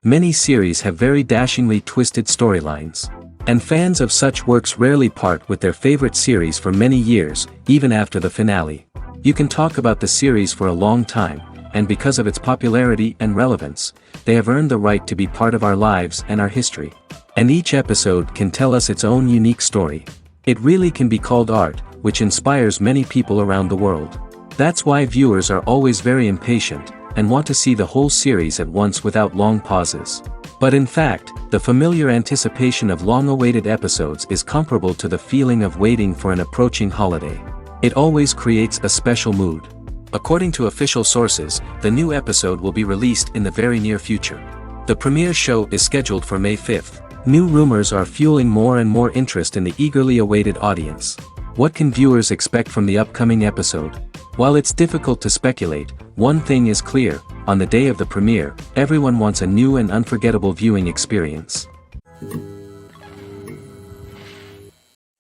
Many series have very dashingly twisted storylines. And fans of such works rarely part with their favorite series for many years, even after the finale. You can talk about the series for a long time, and because of its popularity and relevance, they have earned the right to be part of our lives and our history. And each episode can tell us its own unique story. It really can be called art, which inspires many people around the world. That's why viewers are always very impatient, and want to see the whole series at once without long pauses. But in fact, the familiar anticipation of long-awaited episodes is comparable to the feeling of waiting for an approaching holiday. It always creates a special mood. According to official sources, the new episode will be released in the very near future. The premiere show is scheduled for May 5th. New rumors are fueling more and more interest in the eagerly awaited audience. What can viewers expect from the upcoming episode? While it's difficult to speculate, one thing is clear: on the day of the premiere, everyone wants a new and unforgettable viewing experience.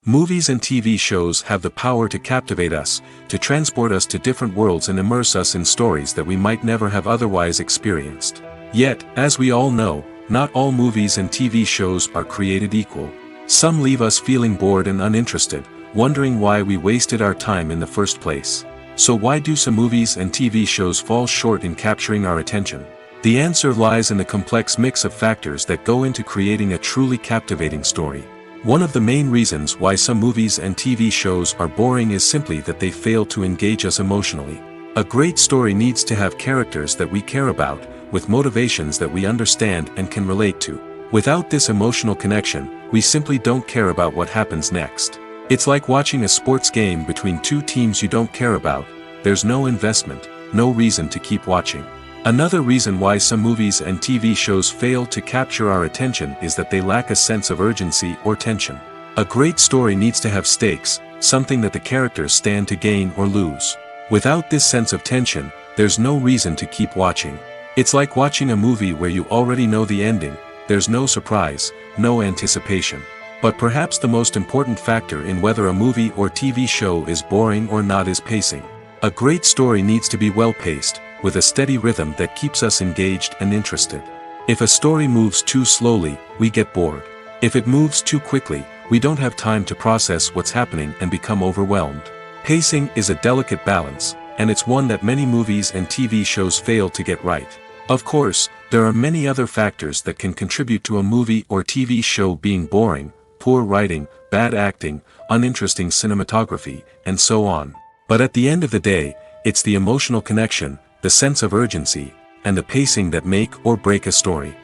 Movies and TV shows have the power to captivate us, to transport us to different worlds and immerse us in stories that we might never have otherwise experienced. Yet, as we all know, not all movies and TV shows are created equal. Some leave us feeling bored and uninterested, wondering why we wasted our time in the first place. So why do some movies and TV shows fall short in capturing our attention? The answer lies in the complex mix of factors that go into creating a truly captivating story. One of the main reasons why some movies and TV shows are boring is simply that they fail to engage us emotionally. A great story needs to have characters that we care about, with motivations that we understand and can relate to. Without this emotional connection, we simply don't care about what happens next. It's like watching a sports game between two teams you don't care about. There's no investment, no reason to keep watching. Another reason why some movies and TV shows fail to capture our attention is that they lack a sense of urgency or tension. A great story needs to have stakes, something that the characters stand to gain or lose. Without this sense of tension, there's no reason to keep watching. It's like watching a movie where you already know the ending. There's no surprise, no anticipation. But perhaps the most important factor in whether a movie or TV show is boring or not is pacing. A great story needs to be well-paced, with a steady rhythm that keeps us engaged and interested. If a story moves too slowly, we get bored. If it moves too quickly, we don't have time to process what's happening and become overwhelmed. Pacing is a delicate balance, and it's one that many movies and TV shows fail to get right. Of course, there are many other factors that can contribute to a movie or TV show being boring: poor writing, bad acting, uninteresting cinematography, and so on. But at the end of the day, it's the emotional connection, the sense of urgency, and the pacing that make or break a story.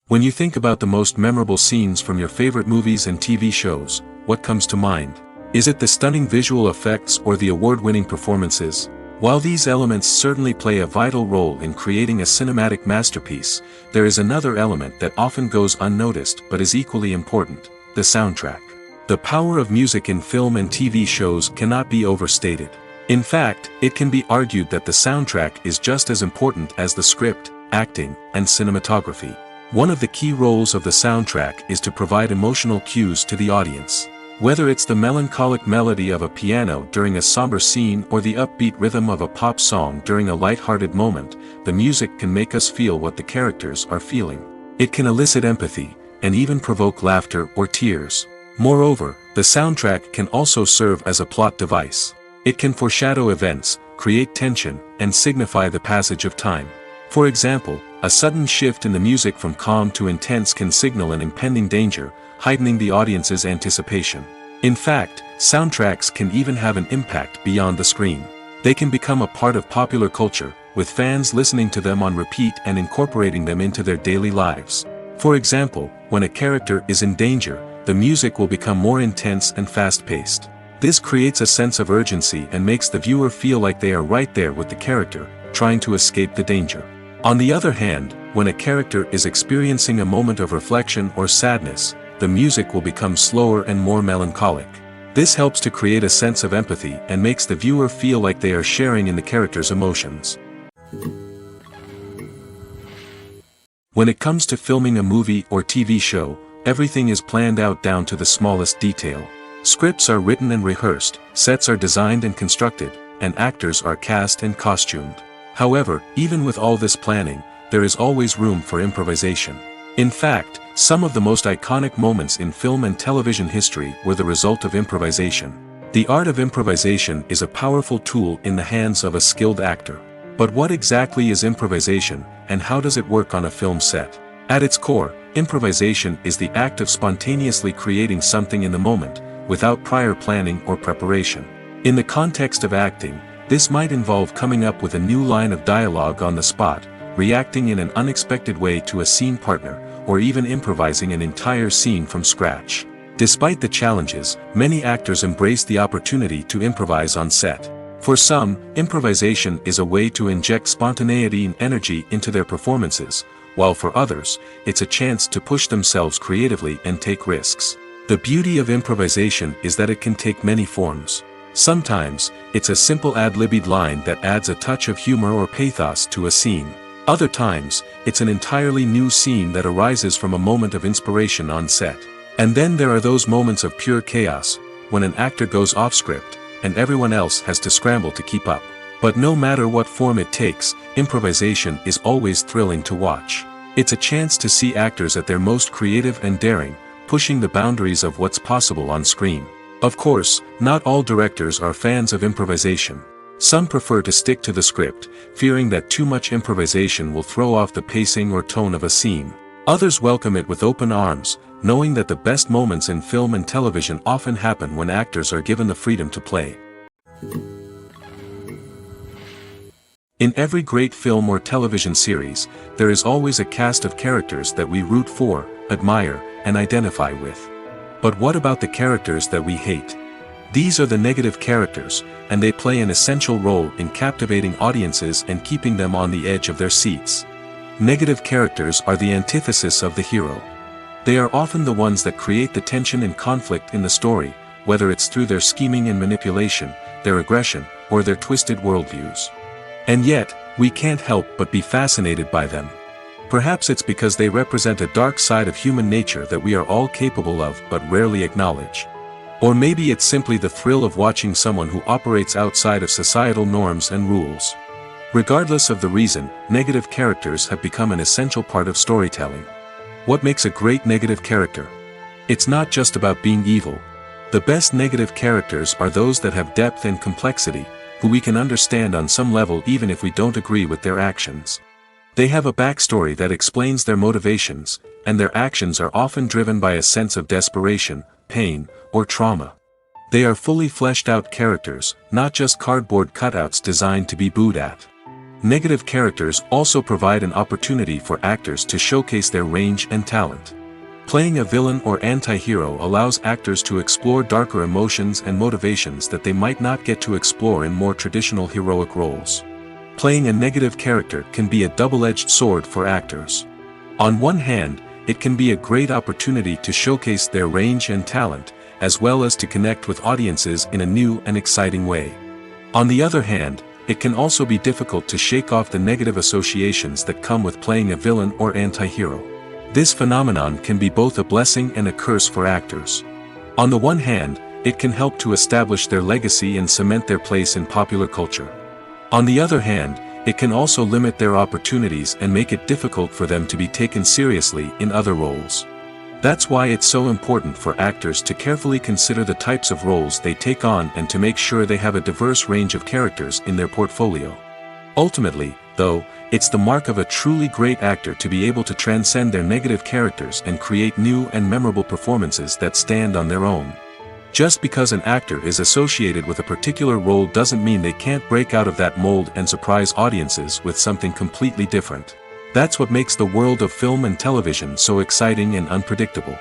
When you think about the most memorable scenes from your favorite movies and TV shows, what comes to mind? Is it the stunning visual effects or the award-winning performances? While these elements certainly play a vital role in creating a cinematic masterpiece, there is another element that often goes unnoticed but is equally important: the soundtrack. The power of music in film and TV shows cannot be overstated. In fact, it can be argued that the soundtrack is just as important as the script, acting, and cinematography. One of the key roles of the soundtrack is to provide emotional cues to the audience. Whether it's the melancholic melody of a piano during a somber scene or the upbeat rhythm of a pop song during a light-hearted moment, the music can make us feel what the characters are feeling. It can elicit empathy, and even provoke laughter or tears. Moreover, the soundtrack can also serve as a plot device. It can foreshadow events, create tension, and signify the passage of time. For example, a sudden shift in the music from calm to intense can signal an impending danger, heightening the audience's anticipation. In fact, soundtracks can even have an impact beyond the screen. They can become a part of popular culture, with fans listening to them on repeat and incorporating them into their daily lives. For example, when a character is in danger, the music will become more intense and fast-paced. This creates a sense of urgency and makes the viewer feel like they are right there with the character, trying to escape the danger. On the other hand, when a character is experiencing a moment of reflection or sadness, the music will become slower and more melancholic. This helps to create a sense of empathy and makes the viewer feel like they are sharing in the character's emotions. When it comes to filming a movie or TV show, everything is planned out down to the smallest detail. Scripts are written and rehearsed, sets are designed and constructed, and actors are cast and costumed. However, even with all this planning, there is always room for improvisation. In fact, some of the most iconic moments in film and television history were the result of improvisation. The art of improvisation is a powerful tool in the hands of a skilled actor. But what exactly is improvisation, and how does it work on a film set? At its core, improvisation is the act of spontaneously creating something in the moment, without prior planning or preparation. In the context of acting, this might involve coming up with a new line of dialogue on the spot, reacting in an unexpected way to a scene partner, or even improvising an entire scene from scratch. Despite the challenges, many actors embrace the opportunity to improvise on set. For some, improvisation is a way to inject spontaneity and energy into their performances, while for others, it's a chance to push themselves creatively and take risks. The beauty of improvisation is that it can take many forms. Sometimes, it's a simple ad-libbed line that adds a touch of humor or pathos to a scene. Other times, it's an entirely new scene that arises from a moment of inspiration on set. And then there are those moments of pure chaos, when an actor goes off script, and everyone else has to scramble to keep up. But no matter what form it takes, improvisation is always thrilling to watch. It's a chance to see actors at their most creative and daring, pushing the boundaries of what's possible on screen. Of course, not all directors are fans of improvisation. Some prefer to stick to the script, fearing that too much improvisation will throw off the pacing or tone of a scene. Others welcome it with open arms, knowing that the best moments in film and television often happen when actors are given the freedom to play. In every great film or television series, there is always a cast of characters that we root for, admire, and identify with. But what about the characters that we hate? These are the negative characters, and they play an essential role in captivating audiences and keeping them on the edge of their seats. Negative characters are the antithesis of the hero. They are often the ones that create the tension and conflict in the story, whether it's through their scheming and manipulation, their aggression, or their twisted worldviews. And yet, we can't help but be fascinated by them. Perhaps it's because they represent a dark side of human nature that we are all capable of but rarely acknowledge. Or maybe it's simply the thrill of watching someone who operates outside of societal norms and rules. Regardless of the reason, negative characters have become an essential part of storytelling. What makes a great negative character? It's not just about being evil. The best negative characters are those that have depth and complexity, who we can understand on some level even if we don't agree with their actions. They have a backstory that explains their motivations, and their actions are often driven by a sense of desperation, pain, or trauma. They are fully fleshed out characters, not just cardboard cutouts designed to be booed at. Negative characters also provide an opportunity for actors to showcase their range and talent. Playing a villain or anti-hero allows actors to explore darker emotions and motivations that they might not get to explore in more traditional heroic roles. Playing a negative character can be a double-edged sword for actors. On one hand, it can be a great opportunity to showcase their range and talent, as well as to connect with audiences in a new and exciting way. On the other hand, it can also be difficult to shake off the negative associations that come with playing a villain or anti-hero. This phenomenon can be both a blessing and a curse for actors. On the one hand, it can help to establish their legacy and cement their place in popular culture. On the other hand, it can also limit their opportunities and make it difficult for them to be taken seriously in other roles. That's why it's so important for actors to carefully consider the types of roles they take on and to make sure they have a diverse range of characters in their portfolio. Ultimately, though, it's the mark of a truly great actor to be able to transcend their negative characters and create new and memorable performances that stand on their own. Just because an actor is associated with a particular role doesn't mean they can't break out of that mold and surprise audiences with something completely different. That's what makes the world of film and television so exciting and unpredictable.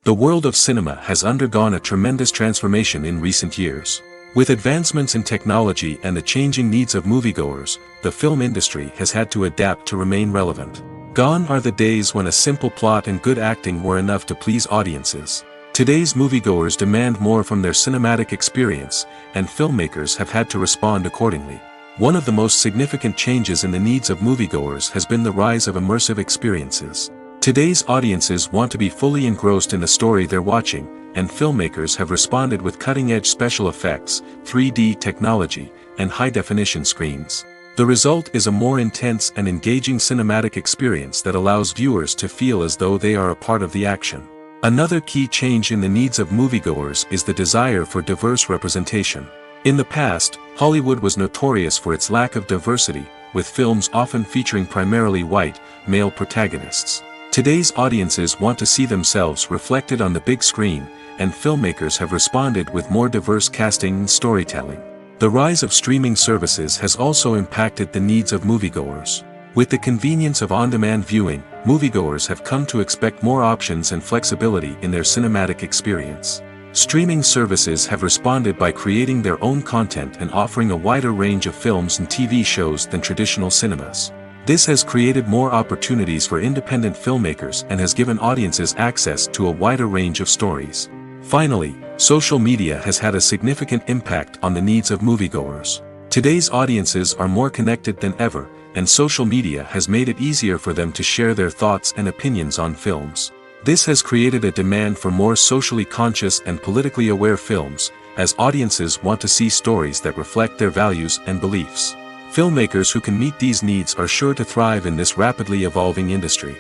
The world of cinema has undergone a tremendous transformation in recent years. With advancements in technology and the changing needs of moviegoers, the film industry has had to adapt to remain relevant. Gone are the days when a simple plot and good acting were enough to please audiences. Today's moviegoers demand more from their cinematic experience, and filmmakers have had to respond accordingly. One of the most significant changes in the needs of moviegoers has been the rise of immersive experiences. Today's audiences want to be fully engrossed in the story they're watching, and filmmakers have responded with cutting-edge special effects, 3D technology, and high-definition screens. The result is a more intense and engaging cinematic experience that allows viewers to feel as though they are a part of the action. Another key change in the needs of moviegoers is the desire for diverse representation. In the past, Hollywood was notorious for its lack of diversity, with films often featuring primarily white, male protagonists. Today's audiences want to see themselves reflected on the big screen, and filmmakers have responded with more diverse casting and storytelling. The rise of streaming services has also impacted the needs of moviegoers. With the convenience of on-demand viewing, moviegoers have come to expect more options and flexibility in their cinematic experience. Streaming services have responded by creating their own content and offering a wider range of films and TV shows than traditional cinemas. This has created more opportunities for independent filmmakers and has given audiences access to a wider range of stories. Finally, social media has had a significant impact on the needs of moviegoers. Today's audiences are more connected than ever, and social media has made it easier for them to share their thoughts and opinions on films. This has created a demand for more socially conscious and politically aware films, as audiences want to see stories that reflect their values and beliefs. Filmmakers who can meet these needs are sure to thrive in this rapidly evolving industry.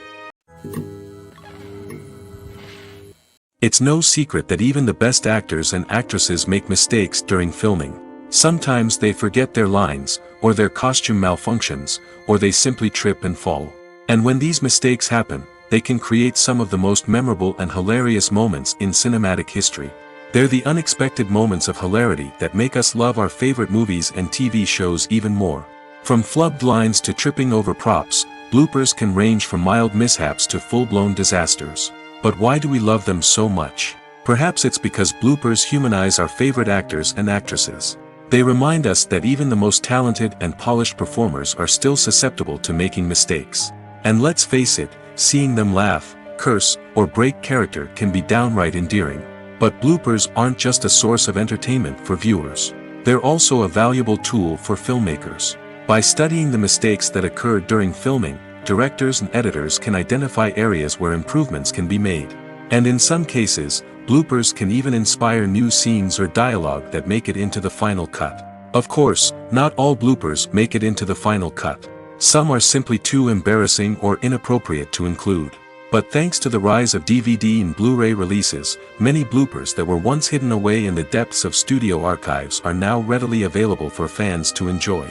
It's no secret that even the best actors and actresses make mistakes during filming. Sometimes they forget their lines, or their costume malfunctions, or they simply trip and fall. And when these mistakes happen, they can create some of the most memorable and hilarious moments in cinematic history. They're the unexpected moments of hilarity that make us love our favorite movies and TV shows even more. From flubbed lines to tripping over props, bloopers can range from mild mishaps to full-blown disasters. But why do we love them so much? Perhaps it's because bloopers humanize our favorite actors and actresses. They remind us that even the most talented and polished performers are still susceptible to making mistakes. And let's face it, seeing them laugh, curse, or break character can be downright endearing. But bloopers aren't just a source of entertainment for viewers. They're also a valuable tool for filmmakers. By studying the mistakes that occurred during filming, directors and editors can identify areas where improvements can be made. And in some cases, bloopers can even inspire new scenes or dialogue that make it into the final cut. Of course, not all bloopers make it into the final cut. Some are simply too embarrassing or inappropriate to include. But thanks to the rise of DVD and Blu-ray releases, many bloopers that were once hidden away in the depths of studio archives are now readily available for fans to enjoy.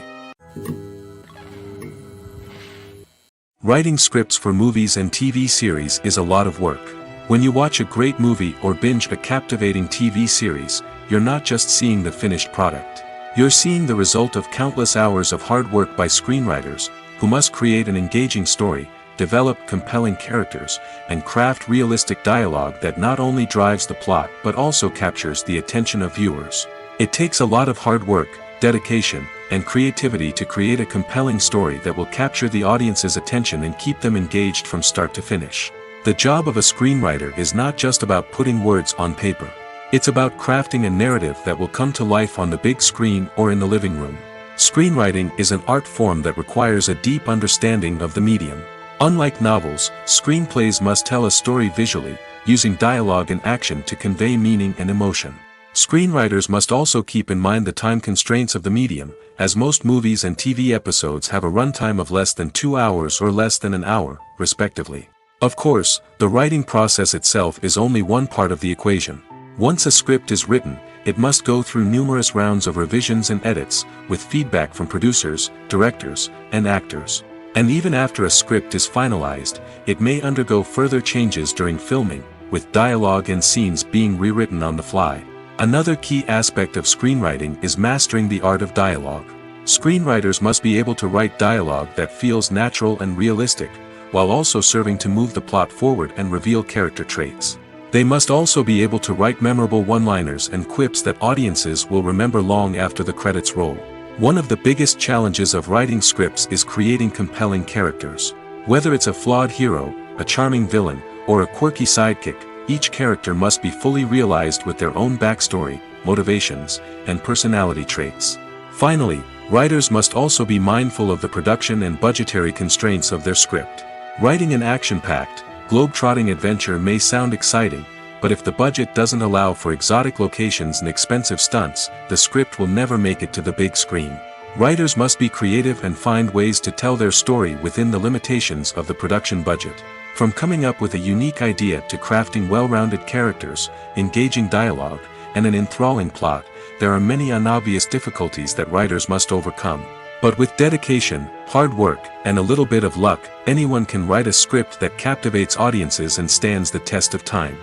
Writing scripts for movies and TV series is a lot of work. When you watch a great movie or binge a captivating TV series, you're not just seeing the finished product. You're seeing the result of countless hours of hard work by screenwriters, who must create an engaging story, develop compelling characters, and craft realistic dialogue that not only drives the plot but also captures the attention of viewers. It takes a lot of hard work, dedication, and creativity to create a compelling story that will capture the audience's attention and keep them engaged from start to finish. The job of a screenwriter is not just about putting words on paper. It's about crafting a narrative that will come to life on the big screen or in the living room. Screenwriting is an art form that requires a deep understanding of the medium. Unlike novels, screenplays must tell a story visually, using dialogue and action to convey meaning and emotion. Screenwriters must also keep in mind the time constraints of the medium, as most movies and TV episodes have a runtime of less than 2 hours or less than an hour, respectively. Of course, the writing process itself is only one part of the equation. Once a script is written, it must go through numerous rounds of revisions and edits, with feedback from producers, directors, and actors. And even after a script is finalized, it may undergo further changes during filming, with dialogue and scenes being rewritten on the fly. Another key aspect of screenwriting is mastering the art of dialogue. Screenwriters must be able to write dialogue that feels natural and realistic, while also serving to move the plot forward and reveal character traits. They must also be able to write memorable one-liners and quips that audiences will remember long after the credits roll. One of the biggest challenges of writing scripts is creating compelling characters. Whether it's a flawed hero, a charming villain, or a quirky sidekick, each character must be fully realized with their own backstory, motivations, and personality traits. Finally, writers must also be mindful of the production and budgetary constraints of their script. Writing an action-packed, globe-trotting adventure may sound exciting, but if the budget doesn't allow for exotic locations and expensive stunts, the script will never make it to the big screen. Writers must be creative and find ways to tell their story within the limitations of the production budget. From coming up with a unique idea to crafting well-rounded characters, engaging dialogue, and an enthralling plot, there are many unobvious difficulties that writers must overcome. But with dedication, hard work, and a little bit of luck, anyone can write a script that captivates audiences and stands the test of time.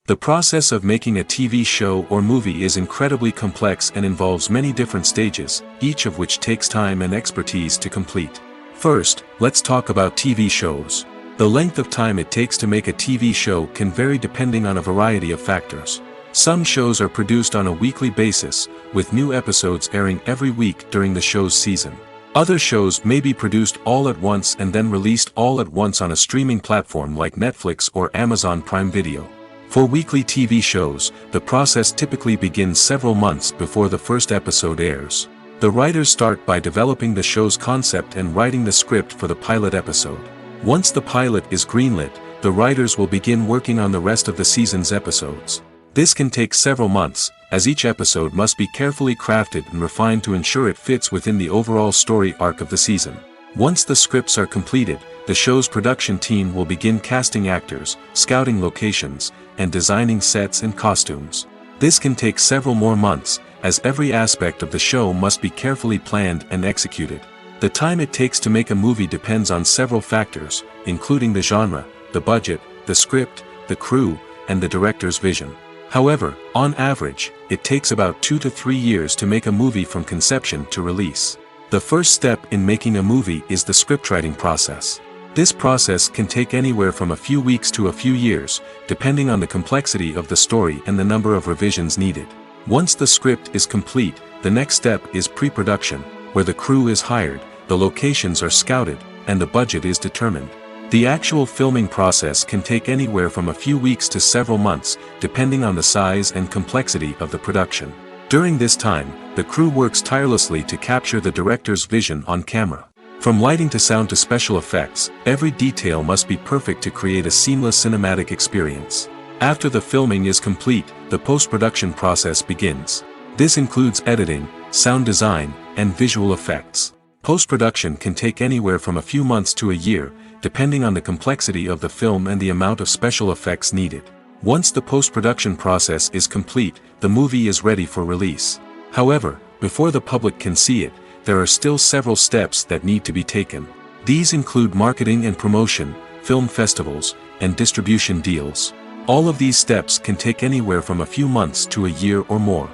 The process of making a TV show or movie is incredibly complex and involves many different stages, each of which takes time and expertise to complete. First, let's talk about TV shows. The length of time it takes to make a TV show can vary depending on a variety of factors. Some shows are produced on a weekly basis, with new episodes airing every week during the show's season. Other shows may be produced all at once and then released all at once on a streaming platform like Netflix or Amazon Prime Video. For weekly TV shows, the process typically begins several months before the first episode airs. The writers start by developing the show's concept and writing the script for the pilot episode. Once the pilot is greenlit, the writers will begin working on the rest of the season's episodes. This can take several months, as each episode must be carefully crafted and refined to ensure it fits within the overall story arc of the season. Once the scripts are completed, the show's production team will begin casting actors, scouting locations, and designing sets and costumes. This can take several more months, as every aspect of the show must be carefully planned and executed. The time it takes to make a movie depends on several factors, including the genre, the budget, the script, the crew, and the director's vision. However, on average, it takes about 2 to 3 years to make a movie from conception to release. The first step in making a movie is the scriptwriting process. This process can take anywhere from a few weeks to a few years, depending on the complexity of the story and the number of revisions needed. Once the script is complete, the next step is pre-production, where the crew is hired, the locations are scouted, and the budget is determined. The actual filming process can take anywhere from a few weeks to several months, depending on the size and complexity of the production. During this time, the crew works tirelessly to capture the director's vision on camera. From lighting to sound to special effects, every detail must be perfect to create a seamless cinematic experience. After the filming is complete, the post-production process begins. This includes editing, sound design, and visual effects. Post-production can take anywhere from a few months to a year, depending on the complexity of the film and the amount of special effects needed. Once the post-production process is complete, the movie is ready for release. However, before the public can see it, there are still several steps that need to be taken. These include marketing and promotion, film festivals, and distribution deals. All of these steps can take anywhere from a few months to a year or more.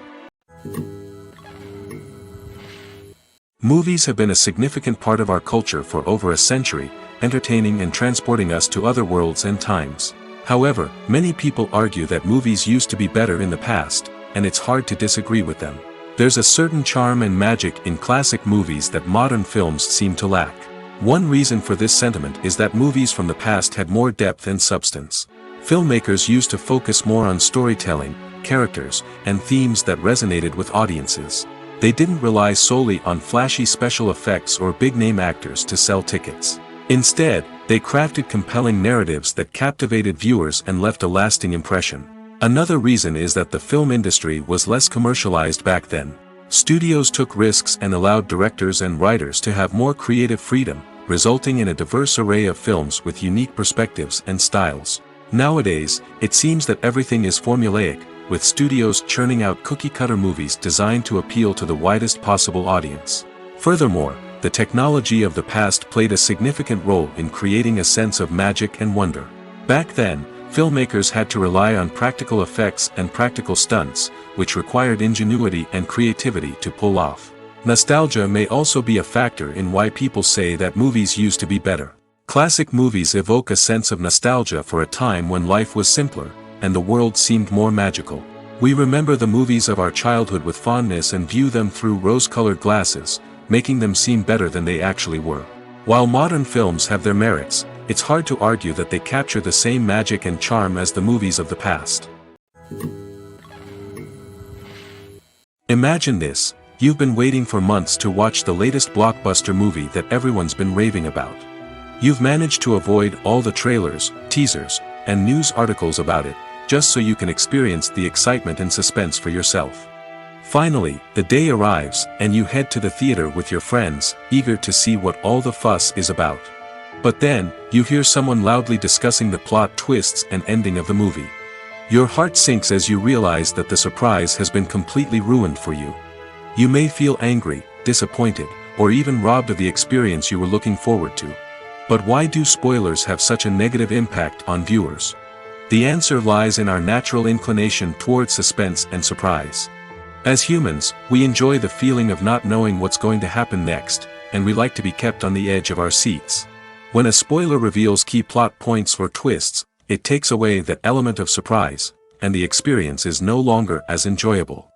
Movies have been a significant part of our culture for over a century, entertaining and transporting us to other worlds and times. However, many people argue that movies used to be better in the past, and it's hard to disagree with them. There's a certain charm and magic in classic movies that modern films seem to lack. One reason for this sentiment is that movies from the past had more depth and substance. Filmmakers used to focus more on storytelling, characters, and themes that resonated with audiences. They didn't rely solely on flashy special effects or big-name actors to sell tickets. Instead, they crafted compelling narratives that captivated viewers and left a lasting impression. Another reason is that the film industry was less commercialized back then. Studios took risks and allowed directors and writers to have more creative freedom, resulting in a diverse array of films with unique perspectives and styles. Nowadays, it seems that everything is formulaic, with studios churning out cookie-cutter movies designed to appeal to the widest possible audience. Furthermore, the technology of the past played a significant role in creating a sense of magic and wonder. Back then, filmmakers had to rely on practical effects and practical stunts, which required ingenuity and creativity to pull off. Nostalgia may also be a factor in why people say that movies used to be better. Classic movies evoke a sense of nostalgia for a time when life was simpler, and the world seemed more magical. We remember the movies of our childhood with fondness and view them through rose-colored glasses, making them seem better than they actually were. While modern films have their merits, it's hard to argue that they capture the same magic and charm as the movies of the past. Imagine this: you've been waiting for months to watch the latest blockbuster movie that everyone's been raving about. You've managed to avoid all the trailers, teasers, and news articles about it, just so you can experience the excitement and suspense for yourself. Finally, the day arrives, and you head to the theater with your friends, eager to see what all the fuss is about. But then, you hear someone loudly discussing the plot twists and ending of the movie. Your heart sinks as you realize that the surprise has been completely ruined for you. You may feel angry, disappointed, or even robbed of the experience you were looking forward to. But why do spoilers have such a negative impact on viewers? The answer lies in our natural inclination towards suspense and surprise. As humans, we enjoy the feeling of not knowing what's going to happen next, and we like to be kept on the edge of our seats. When a spoiler reveals key plot points or twists, it takes away that element of surprise, and the experience is no longer as enjoyable.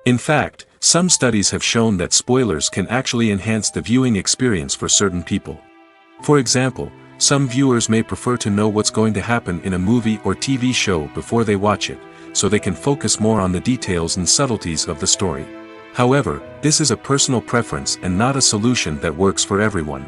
In fact, some studies have shown that spoilers can actually enhance the viewing experience for certain people. For example, some viewers may prefer to know what's going to happen in a movie or TV show before they watch it, so they can focus more on the details and subtleties of the story. However, this is a personal preference and not a solution that works for everyone.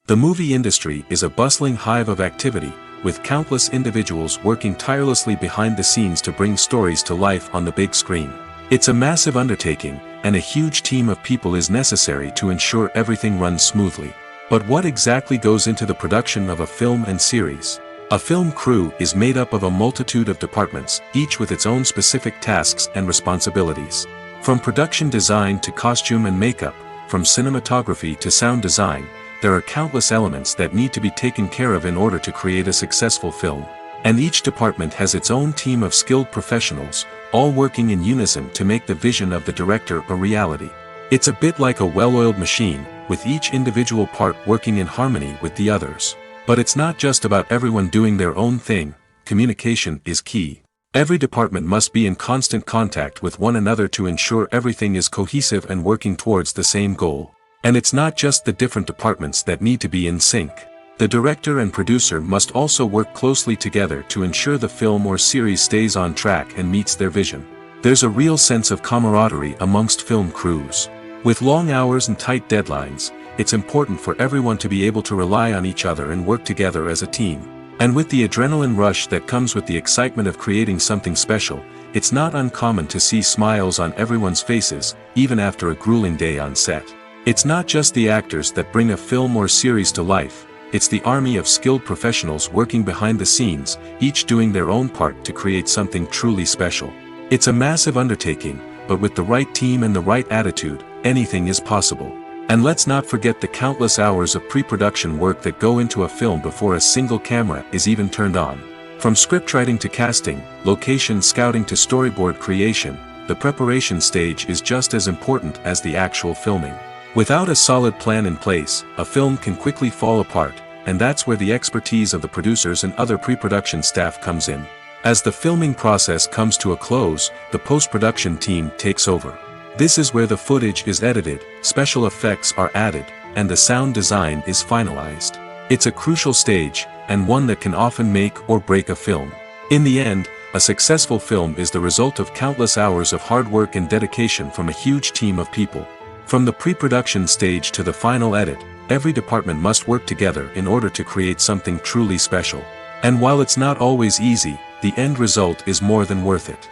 The movie industry is a bustling hive of activity, with countless individuals working tirelessly behind the scenes to bring stories to life on the big screen. It's a massive undertaking, and a huge team of people is necessary to ensure everything runs smoothly. But what exactly goes into the production of a film and series? A film crew is made up of a multitude of departments, each with its own specific tasks and responsibilities. From production design to costume and makeup, from cinematography to sound design, there are countless elements that need to be taken care of in order to create a successful film. And each department has its own team of skilled professionals, all working in unison to make the vision of the director a reality. It's a bit like a well-oiled machine, with each individual part working in harmony with the others. But it's not just about everyone doing their own thing. Communication is key. Every department must be in constant contact with one another to ensure everything is cohesive and working towards the same goal. And it's not just the different departments that need to be in sync. The director and producer must also work closely together to ensure the film or series stays on track and meets their vision. There's a real sense of camaraderie amongst film crews. With long hours and tight deadlines, it's important for everyone to be able to rely on each other and work together as a team. And with the adrenaline rush that comes with the excitement of creating something special, it's not uncommon to see smiles on everyone's faces, even after a grueling day on set. It's not just the actors that bring a film or series to life, it's the army of skilled professionals working behind the scenes, each doing their own part to create something truly special. It's a massive undertaking, but with the right team and the right attitude, anything is possible. And let's not forget the countless hours of pre-production work that go into a film before a single camera is even turned on. From scriptwriting to casting, location scouting to storyboard creation, the preparation stage is just as important as the actual filming. Without a solid plan in place, a film can quickly fall apart, and that's where the expertise of the producers and other pre-production staff comes in. As the filming process comes to a close, the post-production team takes over. This is where the footage is edited, special effects are added, and the sound design is finalized. It's a crucial stage, and one that can often make or break a film. In the end, a successful film is the result of countless hours of hard work and dedication from a huge team of people. From the pre-production stage to the final edit, every department must work together in order to create something truly special. And while it's not always easy, the end result is more than worth it.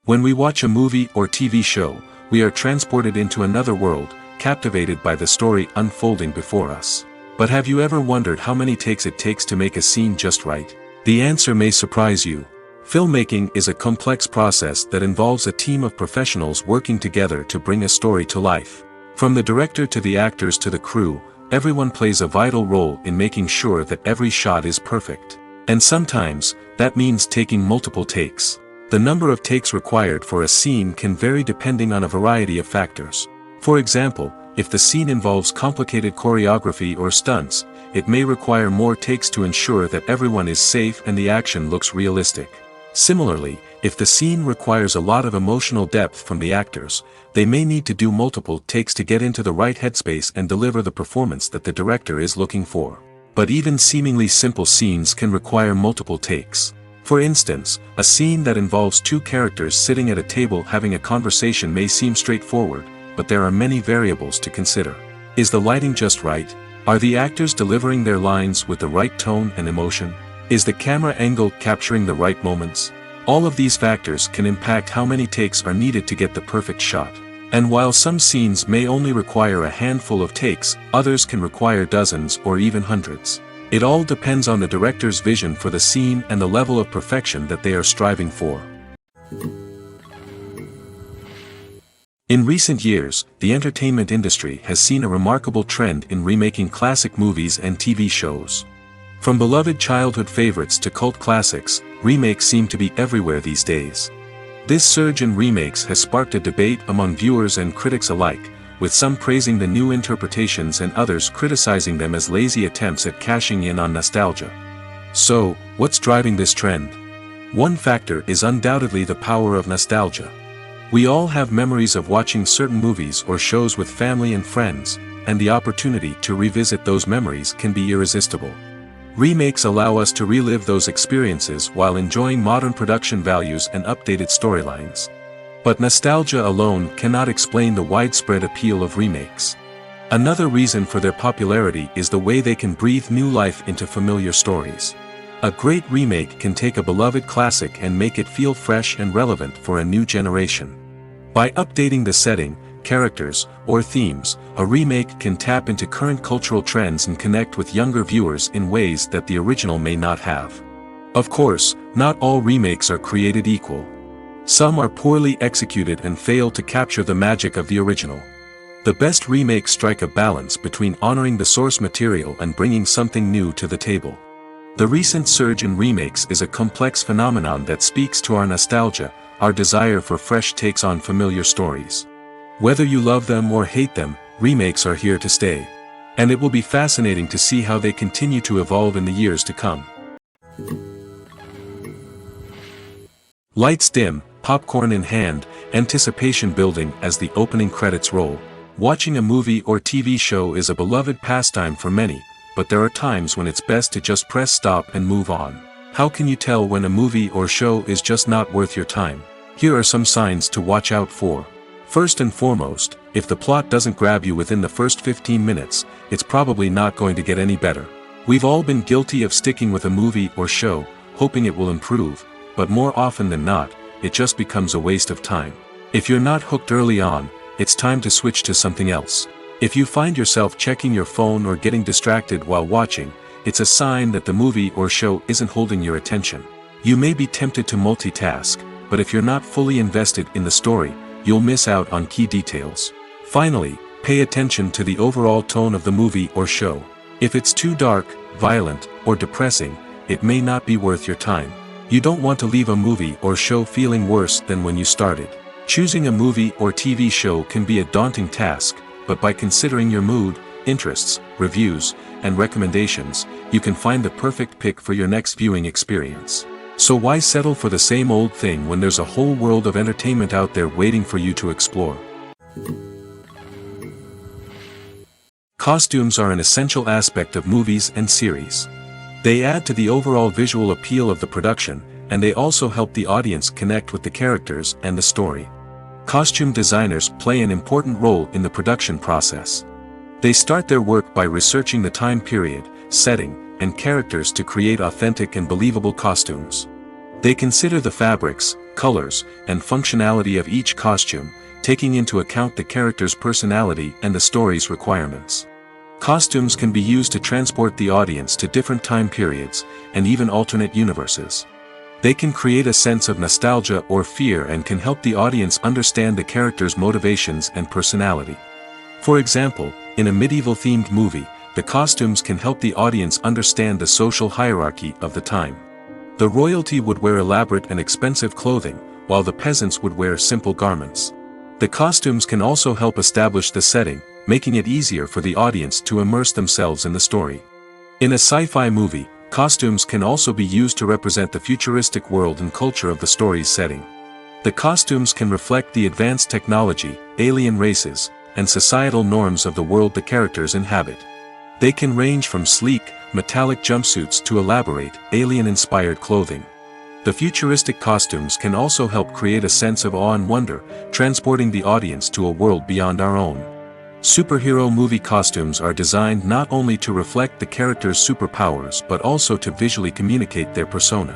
When we watch a movie or TV show, we are transported into another world, captivated by the story unfolding before us. But have you ever wondered how many takes it takes to make a scene just right? The answer may surprise you. Filmmaking is a complex process that involves a team of professionals working together to bring a story to life. From the director to the actors to the crew, everyone plays a vital role in making sure that every shot is perfect. And sometimes, that means taking multiple takes. The number of takes required for a scene can vary depending on a variety of factors. For example, if the scene involves complicated choreography or stunts, it may require more takes to ensure that everyone is safe and the action looks realistic. Similarly, if the scene requires a lot of emotional depth from the actors, they may need to do multiple takes to get into the right headspace and deliver the performance that the director is looking for. But even seemingly simple scenes can require multiple takes. For instance, a scene that involves two characters sitting at a table having a conversation may seem straightforward, but there are many variables to consider. Is the lighting just right? Are the actors delivering their lines with the right tone and emotion? Is the camera angle capturing the right moments? All of these factors can impact how many takes are needed to get the perfect shot. And while some scenes may only require a handful of takes, others can require dozens or even hundreds. It all depends on the director's vision for the scene and the level of perfection that they are striving for. In recent years, the entertainment industry has seen a remarkable trend in remaking classic movies and TV shows. From beloved childhood favorites to cult classics, remakes seem to be everywhere these days. This surge in remakes has sparked a debate among viewers and critics alike, with some praising the new interpretations and others criticizing them as lazy attempts at cashing in on nostalgia. So, what's driving this trend? One factor is undoubtedly the power of nostalgia. We all have memories of watching certain movies or shows with family and friends, and the opportunity to revisit those memories can be irresistible. Remakes allow us to relive those experiences while enjoying modern production values and updated storylines. But nostalgia alone cannot explain the widespread appeal of remakes. Another reason for their popularity is the way they can breathe new life into familiar stories. A great remake can take a beloved classic and make it feel fresh and relevant for a new generation. By updating the setting, characters, or themes, a remake can tap into current cultural trends and connect with younger viewers in ways that the original may not have. Of course, not all remakes are created equal. Some are poorly executed and fail to capture the magic of the original. The best remakes strike a balance between honoring the source material and bringing something new to the table. The recent surge in remakes is a complex phenomenon that speaks to our nostalgia, our desire for fresh takes on familiar stories. Whether you love them or hate them, remakes are here to stay. And it will be fascinating to see how they continue to evolve in the years to come. Lights dim, popcorn in hand, anticipation building as the opening credits roll. Watching a movie or TV show is a beloved pastime for many, but there are times when it's best to just press stop and move on. How can you tell when a movie or show is just not worth your time? Here are some signs to watch out for. First and foremost, if the plot doesn't grab you within the first 15 minutes, it's probably not going to get any better. We've all been guilty of sticking with a movie or show, hoping it will improve, but more often than not, it just becomes a waste of time. If you're not hooked early on, it's time to switch to something else. If you find yourself checking your phone or getting distracted while watching, it's a sign that the movie or show isn't holding your attention. You may be tempted to multitask, but if you're not fully invested in the story, you'll miss out on key details. Finally, pay attention to the overall tone of the movie or show. If it's too dark, violent, or depressing, it may not be worth your time. You don't want to leave a movie or show feeling worse than when you started. Choosing a movie or TV show can be a daunting task, but by considering your mood, interests, reviews, and recommendations, you can find the perfect pick for your next viewing experience. So why settle for the same old thing when there's a whole world of entertainment out there waiting for you to explore? Costumes are an essential aspect of movies and series. They add to the overall visual appeal of the production, and they also help the audience connect with the characters and the story. Costume designers play an important role in the production process. They start their work by researching the time period, setting, and characters to create authentic and believable costumes. They consider the fabrics, colors, and functionality of each costume, taking into account the character's personality and the story's requirements. Costumes can be used to transport the audience to different time periods, and even alternate universes. They can create a sense of nostalgia or fear and can help the audience understand the character's motivations and personality. For example, in a medieval-themed movie, the costumes can help the audience understand the social hierarchy of the time. The royalty would wear elaborate and expensive clothing, while the peasants would wear simple garments. The costumes can also help establish the setting, making it easier for the audience to immerse themselves in the story. In a sci-fi movie, costumes can also be used to represent the futuristic world and culture of the story's setting. The costumes can reflect the advanced technology, alien races, and societal norms of the world the characters inhabit. They can range from sleek, metallic jumpsuits to elaborate, alien-inspired clothing. The futuristic costumes can also help create a sense of awe and wonder, transporting the audience to a world beyond our own. Superhero movie costumes are designed not only to reflect the character's superpowers but also to visually communicate their persona.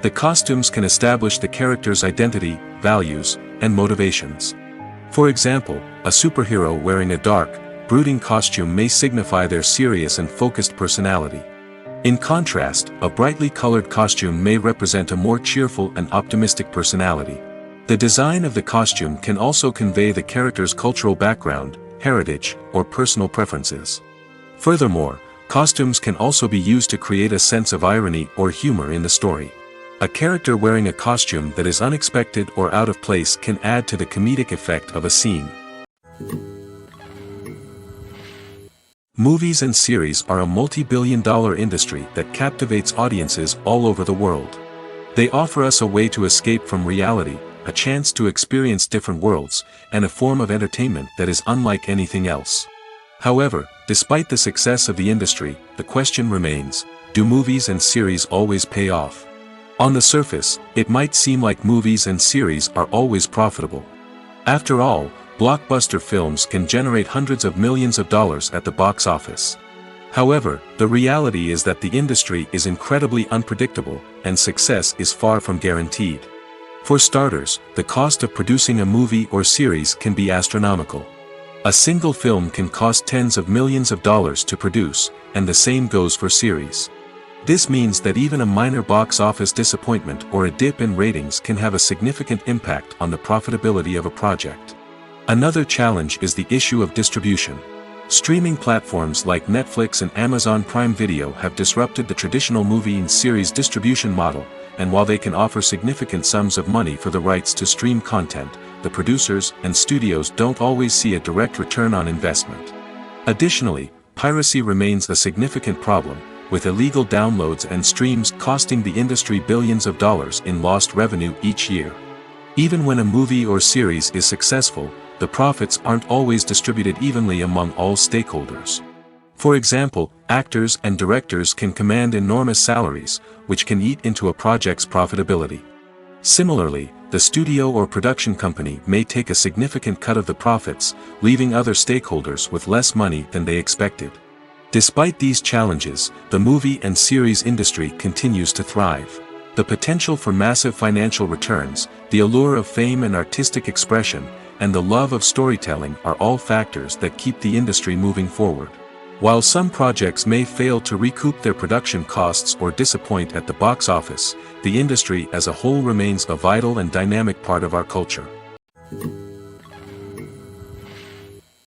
The costumes can establish the character's identity, values, and motivations. For example, a superhero wearing a dark, brooding costume may signify their serious and focused personality. In contrast, a brightly colored costume may represent a more cheerful and optimistic personality. The design of the costume can also convey the character's cultural background, heritage, or personal preferences. Furthermore, costumes can also be used to create a sense of irony or humor in the story. A character wearing a costume that is unexpected or out of place can add to the comedic effect of a scene. Movies and series are a multi-billion-dollar industry that captivates audiences all over the world. They offer us a way to escape from reality, a chance to experience different worlds, and a form of entertainment that is unlike anything else. However, despite the success of the industry, the question remains, do movies and series always pay off? On the surface, it might seem like movies and series are always profitable. After all, blockbuster films can generate hundreds of millions of dollars at the box office. However, the reality is that the industry is incredibly unpredictable, and success is far from guaranteed. For starters, the cost of producing a movie or series can be astronomical. A single film can cost tens of millions of dollars to produce, and the same goes for series. This means that even a minor box office disappointment or a dip in ratings can have a significant impact on the profitability of a project. Another challenge is the issue of distribution. Streaming platforms like Netflix and Amazon Prime Video have disrupted the traditional movie and series distribution model, and while they can offer significant sums of money for the rights to stream content, the producers and studios don't always see a direct return on investment. Additionally, piracy remains a significant problem, with illegal downloads and streams costing the industry billions of dollars in lost revenue each year. Even when a movie or series is successful, the profits aren't always distributed evenly among all stakeholders. For example, actors and directors can command enormous salaries, which can eat into a project's profitability. Similarly, the studio or production company may take a significant cut of the profits, leaving other stakeholders with less money than they expected. Despite these challenges, the movie and series industry continues to thrive. The potential for massive financial returns, the allure of fame and artistic expression, and the love of storytelling are all factors that keep the industry moving forward. While some projects may fail to recoup their production costs or disappoint at the box office, the industry as a whole remains a vital and dynamic part of our culture.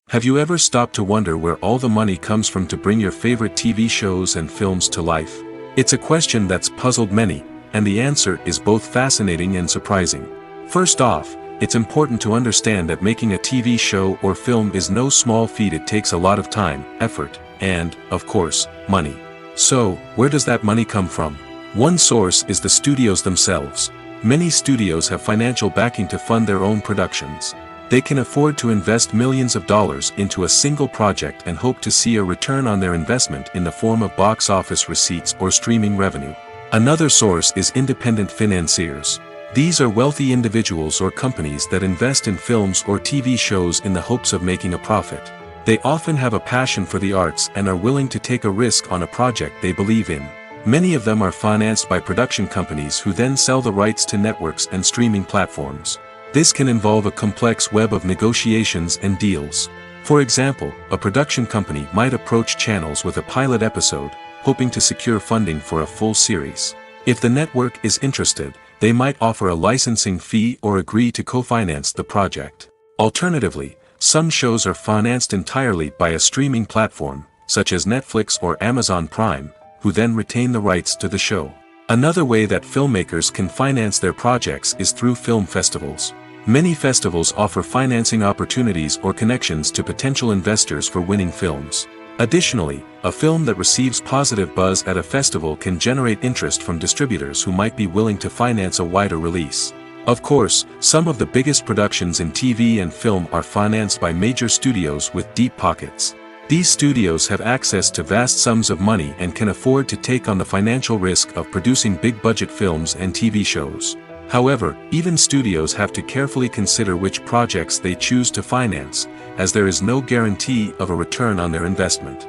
Have you ever stopped to wonder where all the money comes from to bring your favorite TV shows and films to life? It's a question that's puzzled many, and the answer is both fascinating and surprising. First off, it's important to understand that making a TV show or film is no small feat. It takes a lot of time, effort, and, of course, money. So, where does that money come from? One source is the studios themselves. Many studios have financial backing to fund their own productions. They can afford to invest millions of dollars into a single project and hope to see a return on their investment in the form of box office receipts or streaming revenue. Another source is independent financiers. These are wealthy individuals or companies that invest in films or TV shows in the hopes of making a profit. They often have a passion for the arts and are willing to take a risk on a project they believe in. Many of them are financed by production companies who then sell the rights to networks and streaming platforms. This can involve a complex web of negotiations and deals. For example, a production company might approach channels with a pilot episode, hoping to secure funding for a full series. If the network is interested, they might offer a licensing fee or agree to co-finance the project. Alternatively, some shows are financed entirely by a streaming platform, such as Netflix or Amazon Prime, who then retain the rights to the show. Another way that filmmakers can finance their projects is through film festivals. Many festivals offer financing opportunities or connections to potential investors for winning films. Additionally, a film that receives positive buzz at a festival can generate interest from distributors who might be willing to finance a wider release. Of course, some of the biggest productions in TV and film are financed by major studios with deep pockets. These studios have access to vast sums of money and can afford to take on the financial risk of producing big-budget films and TV shows. However, even studios have to carefully consider which projects they choose to finance, as there is no guarantee of a return on their investment.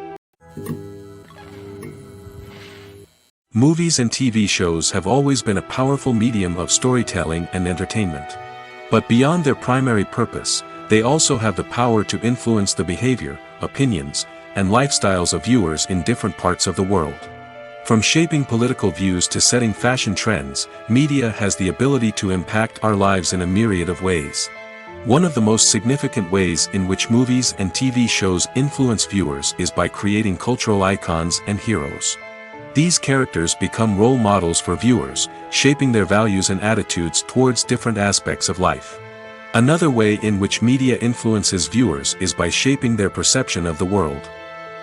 Movies and TV shows have always been a powerful medium of storytelling and entertainment. But beyond their primary purpose, they also have the power to influence the behavior, opinions, and lifestyles of viewers in different parts of the world. From shaping political views to setting fashion trends, media has the ability to impact our lives in a myriad of ways. One of the most significant ways in which movies and TV shows influence viewers is by creating cultural icons and heroes. These characters become role models for viewers, shaping their values and attitudes towards different aspects of life. Another way in which media influences viewers is by shaping their perception of the world.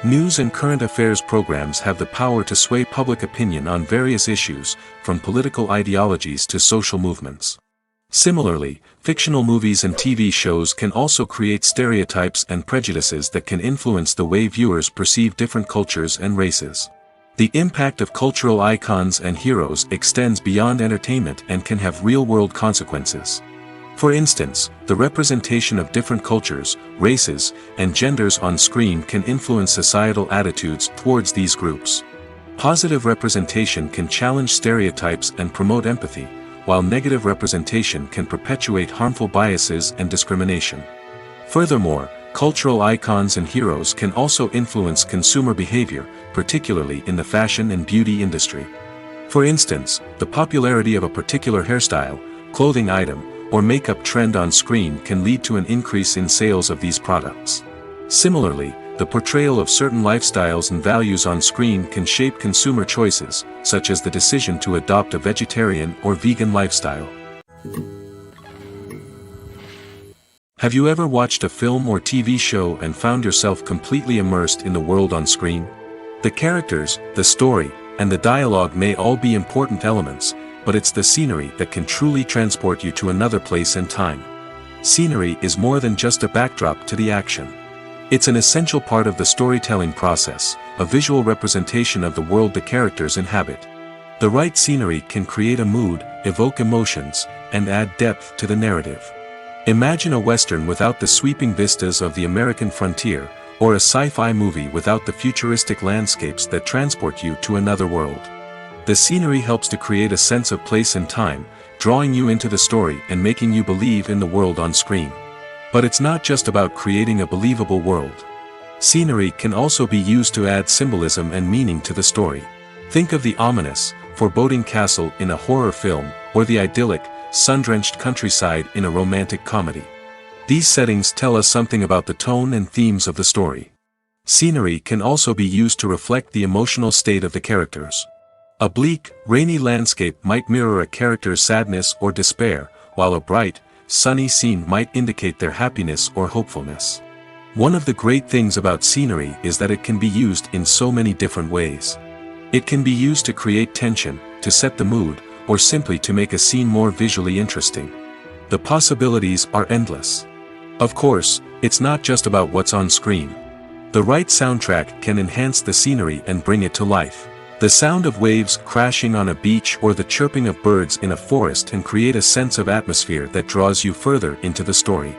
News and current affairs programs have the power to sway public opinion on various issues, from political ideologies to social movements. Similarly, fictional movies and TV shows can also create stereotypes and prejudices that can influence the way viewers perceive different cultures and races. The impact of cultural icons and heroes extends beyond entertainment and can have real-world consequences. For instance, the representation of different cultures, races, and genders on screen can influence societal attitudes towards these groups. Positive representation can challenge stereotypes and promote empathy, while negative representation can perpetuate harmful biases and discrimination. Furthermore, cultural icons and heroes can also influence consumer behavior, particularly in the fashion and beauty industry. For instance, the popularity of a particular hairstyle, clothing item, or makeup trend on screen can lead to an increase in sales of these products. Similarly, the portrayal of certain lifestyles and values on screen can shape consumer choices, such as the decision to adopt a vegetarian or vegan lifestyle. Have you ever watched a film or TV show and found yourself completely immersed in the world on screen? The characters, the story, and the dialogue may all be important elements, but it's the scenery that can truly transport you to another place and time. Scenery is more than just a backdrop to the action. It's an essential part of the storytelling process, a visual representation of the world the characters inhabit. The right scenery can create a mood, evoke emotions, and add depth to the narrative. Imagine a Western without the sweeping vistas of the American frontier, or a sci-fi movie without the futuristic landscapes that transport you to another world. The scenery helps to create a sense of place and time, drawing you into the story and making you believe in the world on screen. But it's not just about creating a believable world. Scenery can also be used to add symbolism and meaning to the story. Think of the ominous, foreboding castle in a horror film, or the idyllic, sun-drenched countryside in a romantic comedy. These settings tell us something about the tone and themes of the story. Scenery can also be used to reflect the emotional state of the characters. A bleak, rainy landscape might mirror a character's sadness or despair, while a bright, sunny scene might indicate their happiness or hopefulness. One of the great things about scenery is that it can be used in so many different ways. It can be used to create tension, to set the mood, or simply to make a scene more visually interesting. The possibilities are endless. Of course, it's not just about what's on screen. The right soundtrack can enhance the scenery and bring it to life. The sound of waves crashing on a beach or the chirping of birds in a forest can create a sense of atmosphere that draws you further into the story.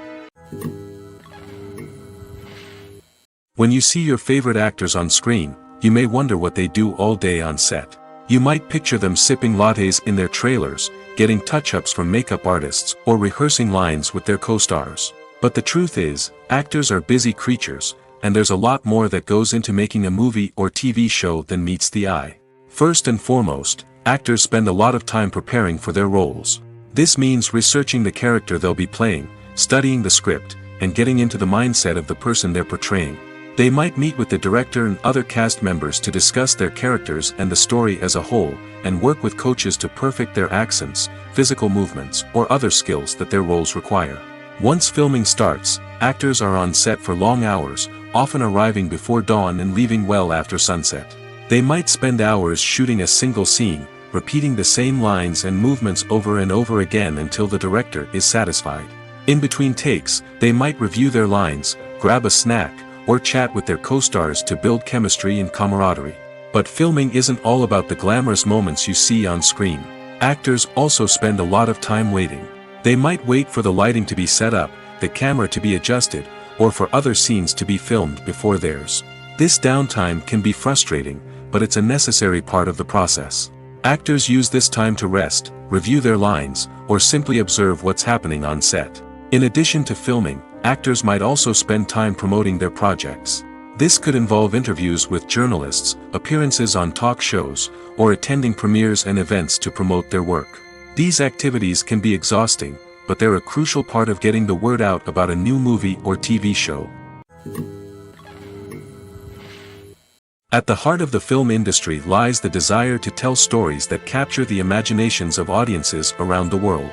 When you see your favorite actors on screen, you may wonder what they do all day on set. You might picture them sipping lattes in their trailers, getting touch-ups from makeup artists, or rehearsing lines with their co-stars. But the truth is, actors are busy creatures, and there's a lot more that goes into making a movie or TV show than meets the eye. First and foremost, actors spend a lot of time preparing for their roles. This means researching the character they'll be playing, studying the script, and getting into the mindset of the person they're portraying. They might meet with the director and other cast members to discuss their characters and the story as a whole, and work with coaches to perfect their accents, physical movements, or other skills that their roles require. Once filming starts, actors are on set for long hours, often arriving before dawn and leaving well after sunset. They might spend hours shooting a single scene, repeating the same lines and movements over and over again until the director is satisfied. In between takes, they might review their lines, grab a snack, or chat with their co-stars to build chemistry and camaraderie. But filming isn't all about the glamorous moments you see on screen. Actors also spend a lot of time waiting. They might wait for the lighting to be set up, the camera to be adjusted, or for other scenes to be filmed before theirs. This downtime can be frustrating, but it's a necessary part of the process. Actors use this time to rest, review their lines, or simply observe what's happening on set. In addition to filming, actors might also spend time promoting their projects. This could involve interviews with journalists, appearances on talk shows, or attending premieres and events to promote their work. These activities can be exhausting, but they're a crucial part of getting the word out about a new movie or TV show. At the heart of the film industry lies the desire to tell stories that capture the imaginations of audiences around the world.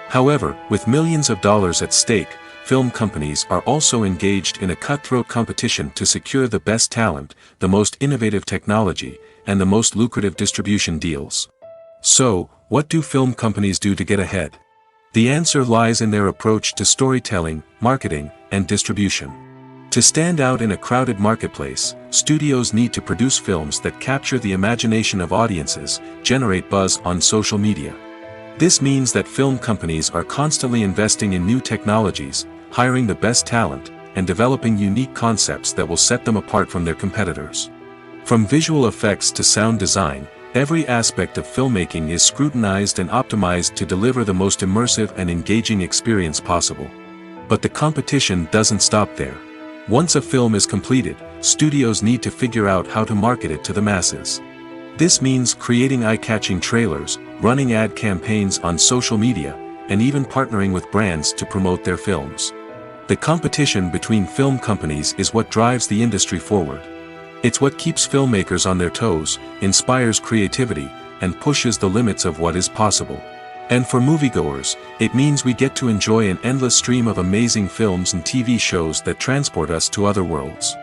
However, with millions of dollars at stake, film companies are also engaged in a cutthroat competition to secure the best talent, the most innovative technology, and the most lucrative distribution deals. So, what do film companies do to get ahead? The answer lies in their approach to storytelling, marketing, and distribution. To stand out in a crowded marketplace, studios need to produce films that capture the imagination of audiences, generate buzz on social media. This means that film companies are constantly investing in new technologies, hiring the best talent, and developing unique concepts that will set them apart from their competitors. From visual effects to sound design, every aspect of filmmaking is scrutinized and optimized to deliver the most immersive and engaging experience possible. But the competition doesn't stop there. Once a film is completed, studios need to figure out how to market it to the masses. This means creating eye-catching trailers, running ad campaigns on social media, and even partnering with brands to promote their films. The competition between film companies is what drives the industry forward. It's what keeps filmmakers on their toes, inspires creativity, and pushes the limits of what is possible. And for moviegoers, it means we get to enjoy an endless stream of amazing films and TV shows that transport us to other worlds.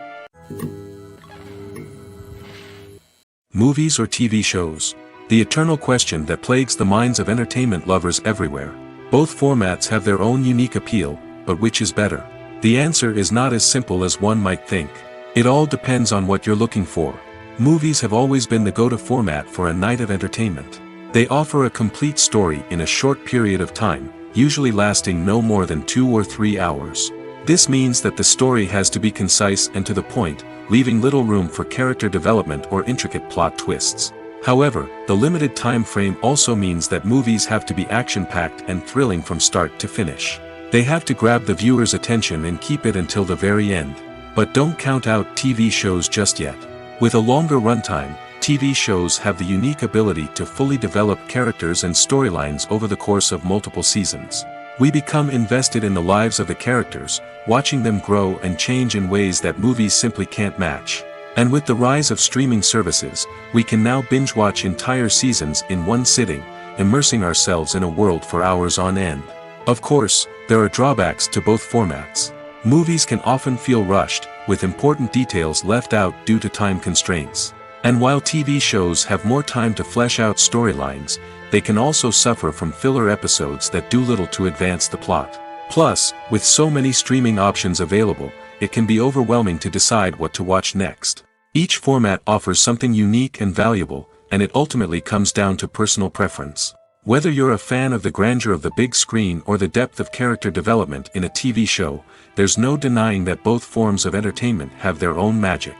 Movies or TV shows? The eternal question that plagues the minds of entertainment lovers everywhere. Both formats have their own unique appeal, but which is better? The answer is not as simple as one might think. It all depends on what you're looking for. Movies have always been the go-to format for a night of entertainment. They offer a complete story in a short period of time, usually lasting no more than 2 or 3 hours. This means that the story has to be concise and to the point, leaving little room for character development or intricate plot twists. However, the limited time frame also means that movies have to be action-packed and thrilling from start to finish. They have to grab the viewer's attention and keep it until the very end. But don't count out TV shows just yet. With a longer runtime, TV shows have the unique ability to fully develop characters and storylines over the course of multiple seasons. We become invested in the lives of the characters, watching them grow and change in ways that movies simply can't match. And with the rise of streaming services, we can now binge-watch entire seasons in one sitting, immersing ourselves in a world for hours on end. Of course, there are drawbacks to both formats. Movies can often feel rushed, with important details left out due to time constraints. And while TV shows have more time to flesh out storylines, they can also suffer from filler episodes that do little to advance the plot. Plus, with so many streaming options available, it can be overwhelming to decide what to watch next. Each format offers something unique and valuable, and it ultimately comes down to personal preference. Whether you're a fan of the grandeur of the big screen or the depth of character development in a TV show, there's no denying that both forms of entertainment have their own magic.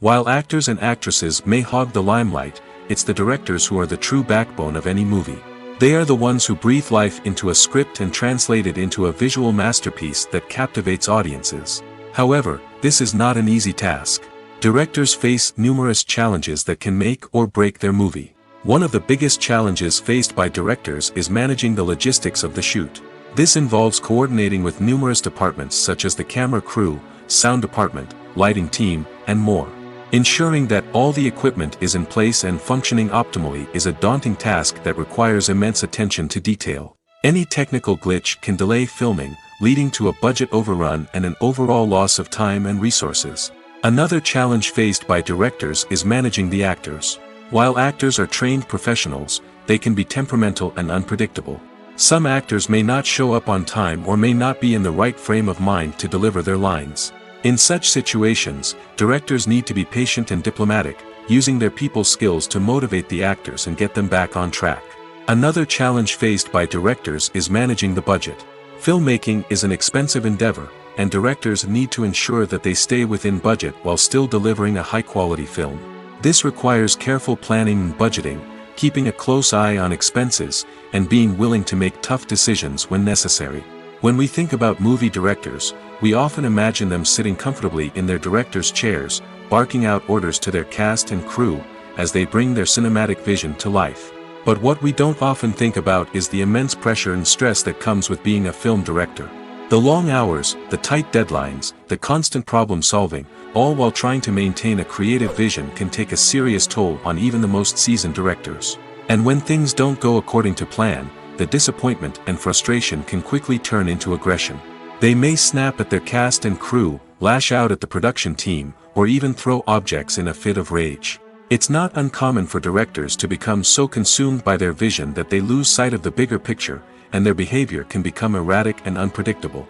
While actors and actresses may hog the limelight, it's the directors who are the true backbone of any movie. They are the ones who breathe life into a script and translate it into a visual masterpiece that captivates audiences. However, this is not an easy task. Directors face numerous challenges that can make or break their movie. One of the biggest challenges faced by directors is managing the logistics of the shoot. This involves coordinating with numerous departments such as the camera crew, sound department, lighting team, and more. Ensuring that all the equipment is in place and functioning optimally is a daunting task that requires immense attention to detail. Any technical glitch can delay filming, leading to a budget overrun and an overall loss of time and resources. Another challenge faced by directors is managing the actors. While actors are trained professionals, they can be temperamental and unpredictable. Some actors may not show up on time or may not be in the right frame of mind to deliver their lines. In such situations, directors need to be patient and diplomatic, using their people skills to motivate the actors and get them back on track. Another challenge faced by directors is managing the budget. Filmmaking is an expensive endeavor, and directors need to ensure that they stay within budget while still delivering a high-quality film. This requires careful planning and budgeting, keeping a close eye on expenses, and being willing to make tough decisions when necessary. When we think about movie directors, we often imagine them sitting comfortably in their director's chairs, barking out orders to their cast and crew, as they bring their cinematic vision to life. But what we don't often think about is the immense pressure and stress that comes with being a film director. The long hours, the tight deadlines, the constant problem solving, all while trying to maintain a creative vision can take a serious toll on even the most seasoned directors. And when things don't go according to plan, the disappointment and frustration can quickly turn into aggression. They may snap at their cast and crew, lash out at the production team, or even throw objects in a fit of rage. It's not uncommon for directors to become so consumed by their vision that they lose sight of the bigger picture, and their behavior can become erratic and unpredictable.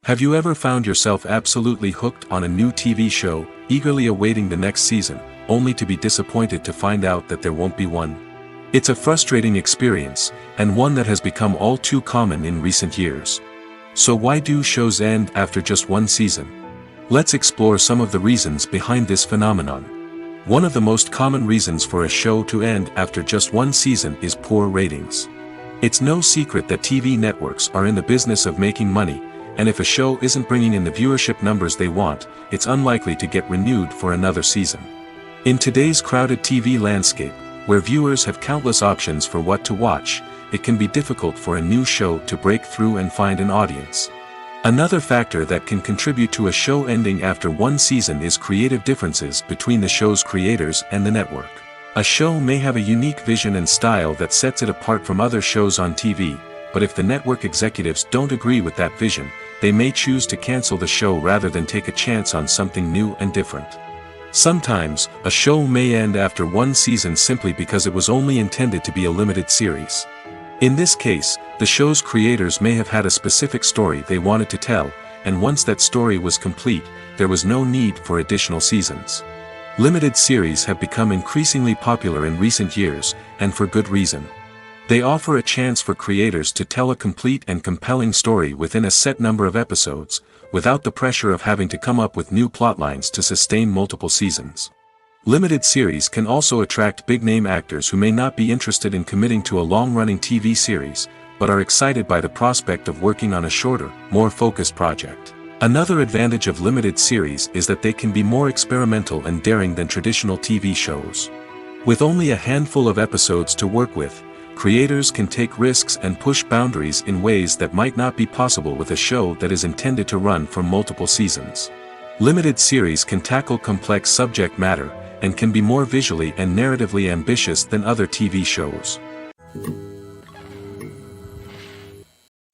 Have you ever found yourself absolutely hooked on a new TV show, eagerly awaiting the next season, only to be disappointed to find out that there won't be one? It's a frustrating experience, and one that has become all too common in recent years. So why do shows end after just one season? Let's explore some of the reasons behind this phenomenon. One of the most common reasons for a show to end after just one season is poor ratings. It's no secret that TV networks are in the business of making money, and if a show isn't bringing in the viewership numbers they want, it's unlikely to get renewed for another season. In today's crowded TV landscape, where viewers have countless options for what to watch, it can be difficult for a new show to break through and find an audience. Another factor that can contribute to a show ending after one season is creative differences between the show's creators and the network. A show may have a unique vision and style that sets it apart from other shows on TV, but if the network executives don't agree with that vision, they may choose to cancel the show rather than take a chance on something new and different. Sometimes, a show may end after one season simply because it was only intended to be a limited series. In this case, the show's creators may have had a specific story they wanted to tell, and once that story was complete, there was no need for additional seasons. Limited series have become increasingly popular in recent years, and for good reason. They offer a chance for creators to tell a complete and compelling story within a set number of episodes, without the pressure of having to come up with new plotlines to sustain multiple seasons. Limited series can also attract big-name actors who may not be interested in committing to a long-running TV series, but are excited by the prospect of working on a shorter, more focused project. Another advantage of limited series is that they can be more experimental and daring than traditional TV shows. With only a handful of episodes to work with, creators can take risks and push boundaries in ways that might not be possible with a show that is intended to run for multiple seasons. Limited series can tackle complex subject matter, and can be more visually and narratively ambitious than other TV shows.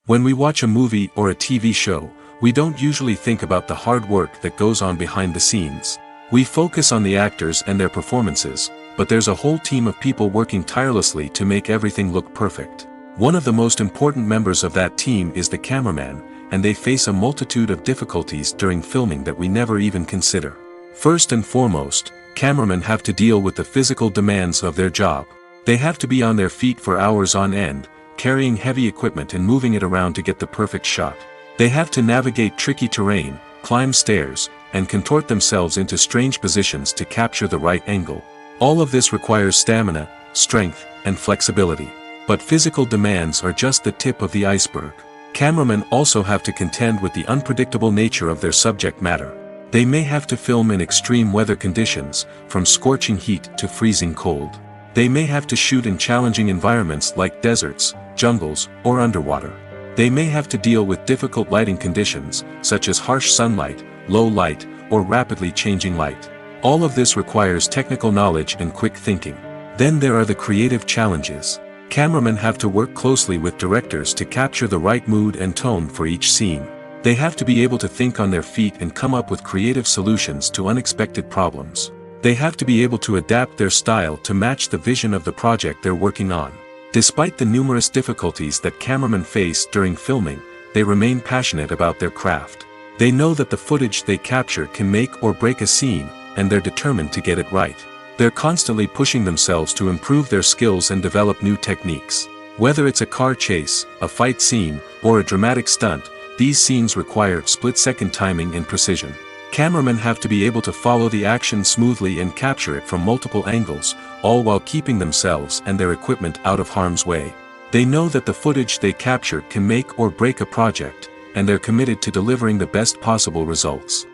When we watch a movie or a TV show, we don't usually think about the hard work that goes on behind the scenes. We focus on the actors and their performances, but there's a whole team of people working tirelessly to make everything look perfect. One of the most important members of that team is the cameraman, and they face a multitude of difficulties during filming that we never even consider. First and foremost, cameramen have to deal with the physical demands of their job. They have to be on their feet for hours on end, carrying heavy equipment and moving it around to get the perfect shot. They have to navigate tricky terrain, climb stairs, and contort themselves into strange positions to capture the right angle. All of this requires stamina, strength, and flexibility. But physical demands are just the tip of the iceberg. Cameramen also have to contend with the unpredictable nature of their subject matter. They may have to film in extreme weather conditions, from scorching heat to freezing cold. They may have to shoot in challenging environments like deserts, jungles, or underwater. They may have to deal with difficult lighting conditions, such as harsh sunlight, low light, or rapidly changing light. All of this requires technical knowledge and quick thinking. Then there are the creative challenges. Cameramen have to work closely with directors to capture the right mood and tone for each scene. They have to be able to think on their feet and come up with creative solutions to unexpected problems. They have to be able to adapt their style to match the vision of the project they're working on. Despite the numerous difficulties that cameramen face during filming, they remain passionate about their craft. They know that the footage they capture can make or break a scene, and they're determined to get it right. They're constantly pushing themselves to improve their skills and develop new techniques. Whether it's a car chase, a fight scene, or a dramatic stunt, these scenes require split-second timing and precision. Cameramen have to be able to follow the action smoothly and capture it from multiple angles, all while keeping themselves and their equipment out of harm's way. They know that the footage they capture can make or break a project, and they're committed to delivering the best possible results.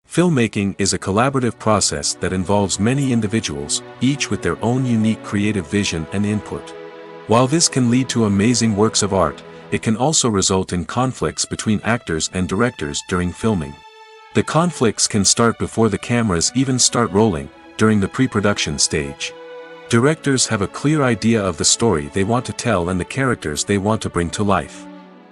Filmmaking is a collaborative process that involves many individuals, each with their own unique creative vision and input. While this can lead to amazing works of art, it can also result in conflicts between actors and directors during filming. The conflicts can start before the cameras even start rolling, during the pre-production stage. Directors have a clear idea of the story they want to tell and the characters they want to bring to life.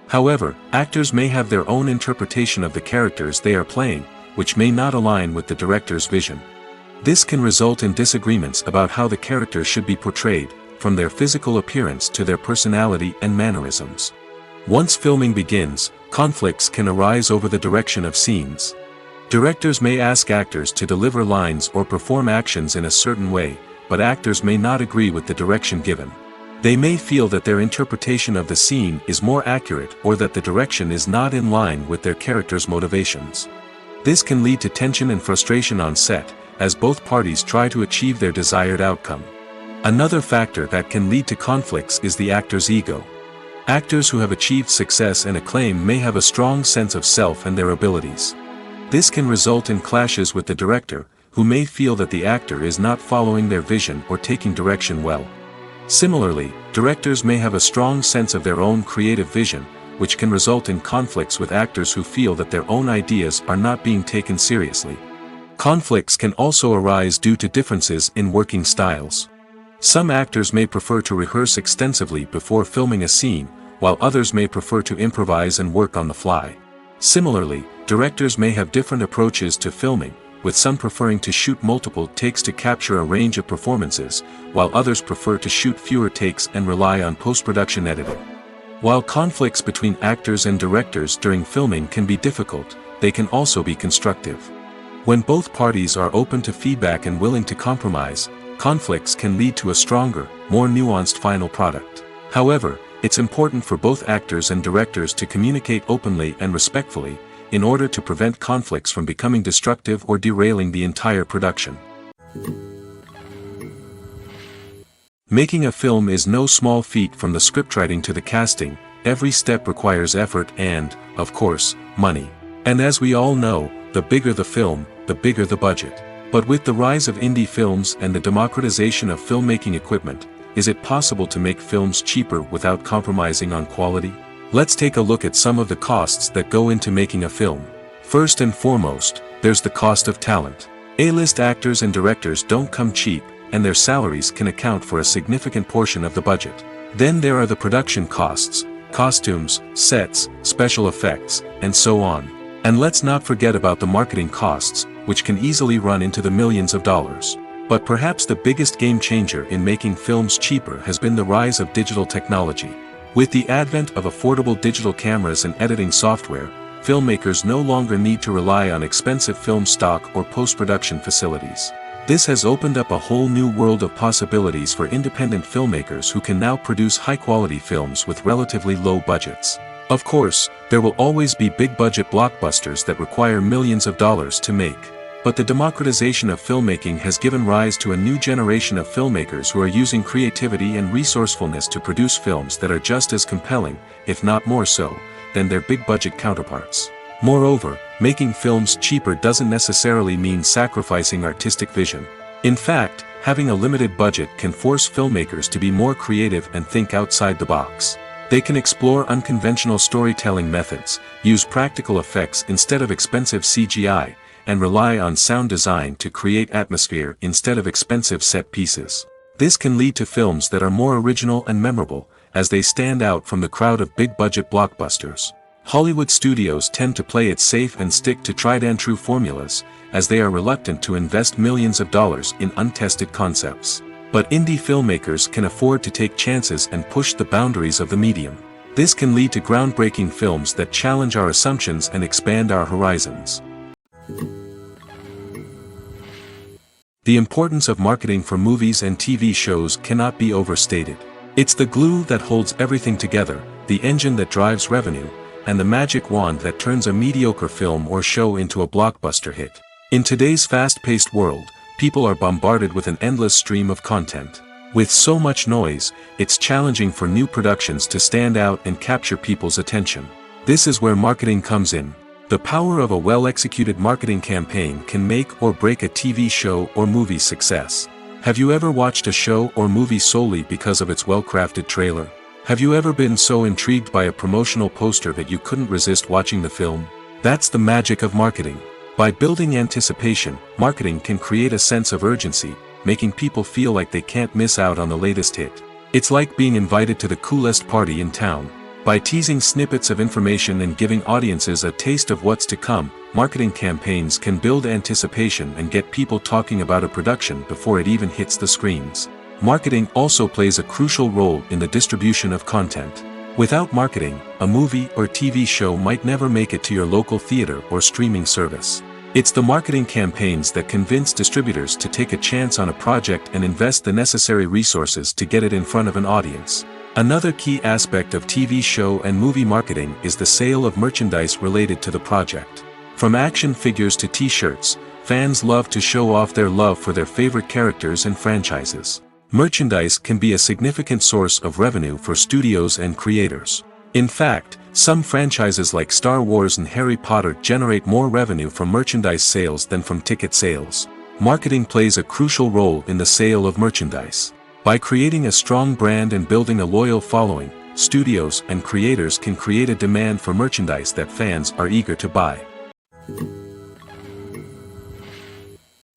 However, actors may have their own interpretation of the characters they are playing, which may not align with the director's vision. This can result in disagreements about how the characters should be portrayed, from their physical appearance to their personality and mannerisms. Once filming begins, conflicts can arise over the direction of scenes. Directors may ask actors to deliver lines or perform actions in a certain way, but actors may not agree with the direction given. They may feel that their interpretation of the scene is more accurate or that the direction is not in line with their character's motivations. This can lead to tension and frustration on set, as both parties try to achieve their desired outcome. Another factor that can lead to conflicts is the actor's ego. Actors who have achieved success and acclaim may have a strong sense of self and their abilities. This can result in clashes with the director, who may feel that the actor is not following their vision or taking direction well. Similarly, directors may have a strong sense of their own creative vision, which can result in conflicts with actors who feel that their own ideas are not being taken seriously. Conflicts can also arise due to differences in working styles. Some actors may prefer to rehearse extensively before filming a scene, while others may prefer to improvise and work on the fly. Similarly, directors may have different approaches to filming, with some preferring to shoot multiple takes to capture a range of performances, while others prefer to shoot fewer takes and rely on post-production editing. While conflicts between actors and directors during filming can be difficult, they can also be constructive. When both parties are open to feedback and willing to compromise, conflicts can lead to a stronger, more nuanced final product. However, it's important for both actors and directors to communicate openly and respectfully, in order to prevent conflicts from becoming destructive or derailing the entire production. Making a film is no small feat. From the scriptwriting to the casting, every step requires effort and, of course, money. And as we all know, the bigger the film, the bigger the budget. But with the rise of indie films and the democratization of filmmaking equipment, is it possible to make films cheaper without compromising on quality? Let's take a look at some of the costs that go into making a film. First and foremost, there's the cost of talent. A-list actors and directors don't come cheap, and their salaries can account for a significant portion of the budget. Then there are the production costs, costumes, sets, special effects, and so on. And let's not forget about the marketing costs, which can easily run into the millions of dollars. But perhaps the biggest game changer in making films cheaper has been the rise of digital technology. With the advent of affordable digital cameras and editing software, filmmakers no longer need to rely on expensive film stock or post-production facilities. This has opened up a whole new world of possibilities for independent filmmakers who can now produce high-quality films with relatively low budgets. Of course, there will always be big-budget blockbusters that require millions of dollars to make. But the democratization of filmmaking has given rise to a new generation of filmmakers who are using creativity and resourcefulness to produce films that are just as compelling, if not more so, than their big-budget counterparts. Moreover, making films cheaper doesn't necessarily mean sacrificing artistic vision. In fact, having a limited budget can force filmmakers to be more creative and think outside the box. They can explore unconventional storytelling methods, use practical effects instead of expensive CGI, and rely on sound design to create atmosphere instead of expensive set pieces. This can lead to films that are more original and memorable, as they stand out from the crowd of big-budget blockbusters. Hollywood studios tend to play it safe and stick to tried-and-true formulas, as they are reluctant to invest millions of dollars in untested concepts. But indie filmmakers can afford to take chances and push the boundaries of the medium. This can lead to groundbreaking films that challenge our assumptions and expand our horizons. The importance of marketing for movies and TV shows cannot be overstated. It's the glue that holds everything together, the engine that drives revenue, and the magic wand that turns a mediocre film or show into a blockbuster hit. In today's fast-paced world, people are bombarded with an endless stream of content. With so much noise, it's challenging for new productions to stand out and capture people's attention. This is where marketing comes in. The power of a well-executed marketing campaign can make or break a TV show or movie's success. Have you ever watched a show or movie solely because of its well-crafted trailer? Have you ever been so intrigued by a promotional poster that you couldn't resist watching the film? That's the magic of marketing. By building anticipation, marketing can create a sense of urgency, making people feel like they can't miss out on the latest hit. It's like being invited to the coolest party in town. By teasing snippets of information and giving audiences a taste of what's to come, marketing campaigns can build anticipation and get people talking about a production before it even hits the screens. Marketing also plays a crucial role in the distribution of content. Without marketing, a movie or TV show might never make it to your local theater or streaming service. It's the marketing campaigns that convince distributors to take a chance on a project and invest the necessary resources to get it in front of an audience. Another key aspect of TV show and movie marketing is the sale of merchandise related to the project. From action figures to t-shirts, fans love to show off their love for their favorite characters and franchises. Merchandise can be a significant source of revenue for studios and creators. In fact, some franchises like Star Wars and Harry Potter generate more revenue from merchandise sales than from ticket sales. Marketing plays a crucial role in the sale of merchandise. By creating a strong brand and building a loyal following, studios and creators can create a demand for merchandise that fans are eager to buy.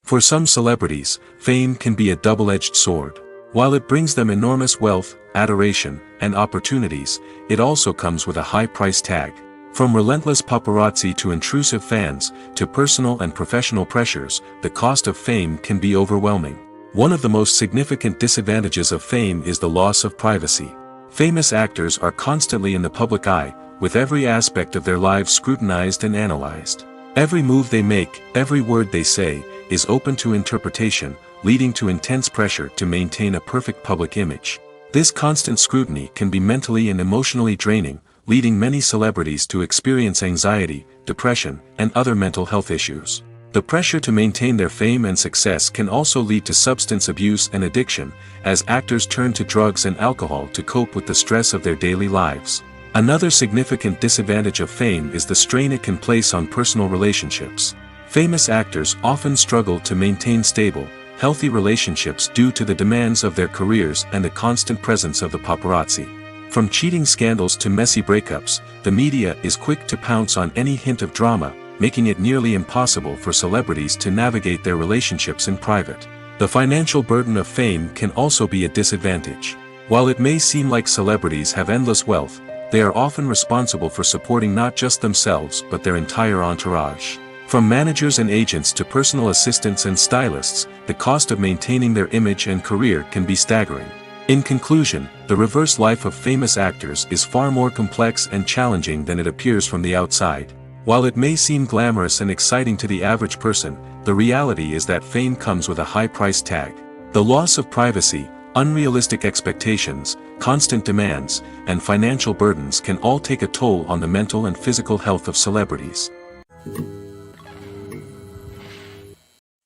For some celebrities, fame can be a double-edged sword. While it brings them enormous wealth, adoration, and opportunities, it also comes with a high price tag. From relentless paparazzi to intrusive fans, to personal and professional pressures, the cost of fame can be overwhelming. One of the most significant disadvantages of fame is the loss of privacy. Famous actors are constantly in the public eye, with every aspect of their lives scrutinized and analyzed. Every move they make, every word they say, is open to interpretation, leading to intense pressure to maintain a perfect public image. This constant scrutiny can be mentally and emotionally draining, leading many celebrities to experience anxiety, depression, and other mental health issues. The pressure to maintain their fame and success can also lead to substance abuse and addiction, as actors turn to drugs and alcohol to cope with the stress of their daily lives. Another significant disadvantage of fame is the strain it can place on personal relationships. Famous actors often struggle to maintain stable, healthy relationships due to the demands of their careers and the constant presence of the paparazzi. From cheating scandals to messy breakups, the media is quick to pounce on any hint of drama, making it nearly impossible for celebrities to navigate their relationships in private. The financial burden of fame can also be a disadvantage. While it may seem like celebrities have endless wealth, they are often responsible for supporting not just themselves but their entire entourage. From managers and agents to personal assistants and stylists, the cost of maintaining their image and career can be staggering. In conclusion, the reverse life of famous actors is far more complex and challenging than it appears from the outside. While it may seem glamorous and exciting to the average person, the reality is that fame comes with a high price tag. The loss of privacy, unrealistic expectations, constant demands, and financial burdens can all take a toll on the mental and physical health of celebrities.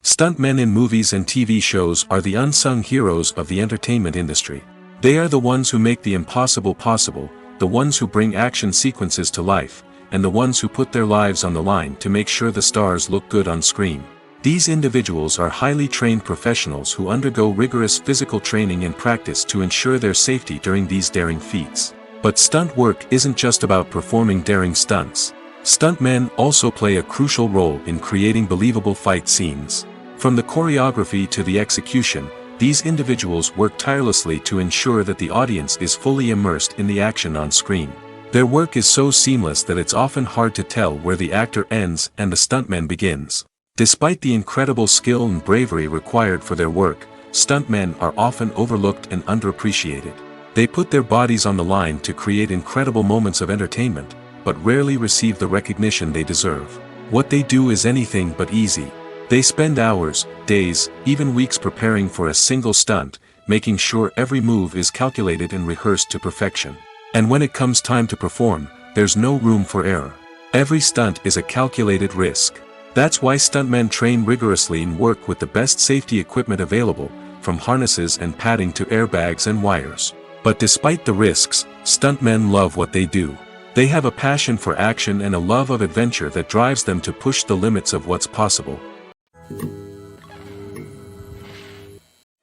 Stuntmen in movies and TV shows are the unsung heroes of the entertainment industry. They are the ones who make the impossible possible, the ones who bring action sequences to life, and the ones who put their lives on the line to make sure the stars look good on screen. These individuals are highly trained professionals who undergo rigorous physical training and practice to ensure their safety during these daring feats. But stunt work isn't just about performing daring stunts. Stuntmen also play a crucial role in creating believable fight scenes. From the choreography to the execution, these individuals work tirelessly to ensure that the audience is fully immersed in the action on screen. Their work is so seamless that it's often hard to tell where the actor ends and the stuntman begins. Despite the incredible skill and bravery required for their work, stuntmen are often overlooked and underappreciated. They put their bodies on the line to create incredible moments of entertainment, but rarely receive the recognition they deserve. What they do is anything but easy. They spend hours, days, even weeks preparing for a single stunt, making sure every move is calculated and rehearsed to perfection. And when it comes time to perform, there's no room for error. Every stunt is a calculated risk. That's why stuntmen train rigorously and work with the best safety equipment available, from harnesses and padding to airbags and wires. But despite the risks, stuntmen love what they do. They have a passion for action and a love of adventure that drives them to push the limits of what's possible.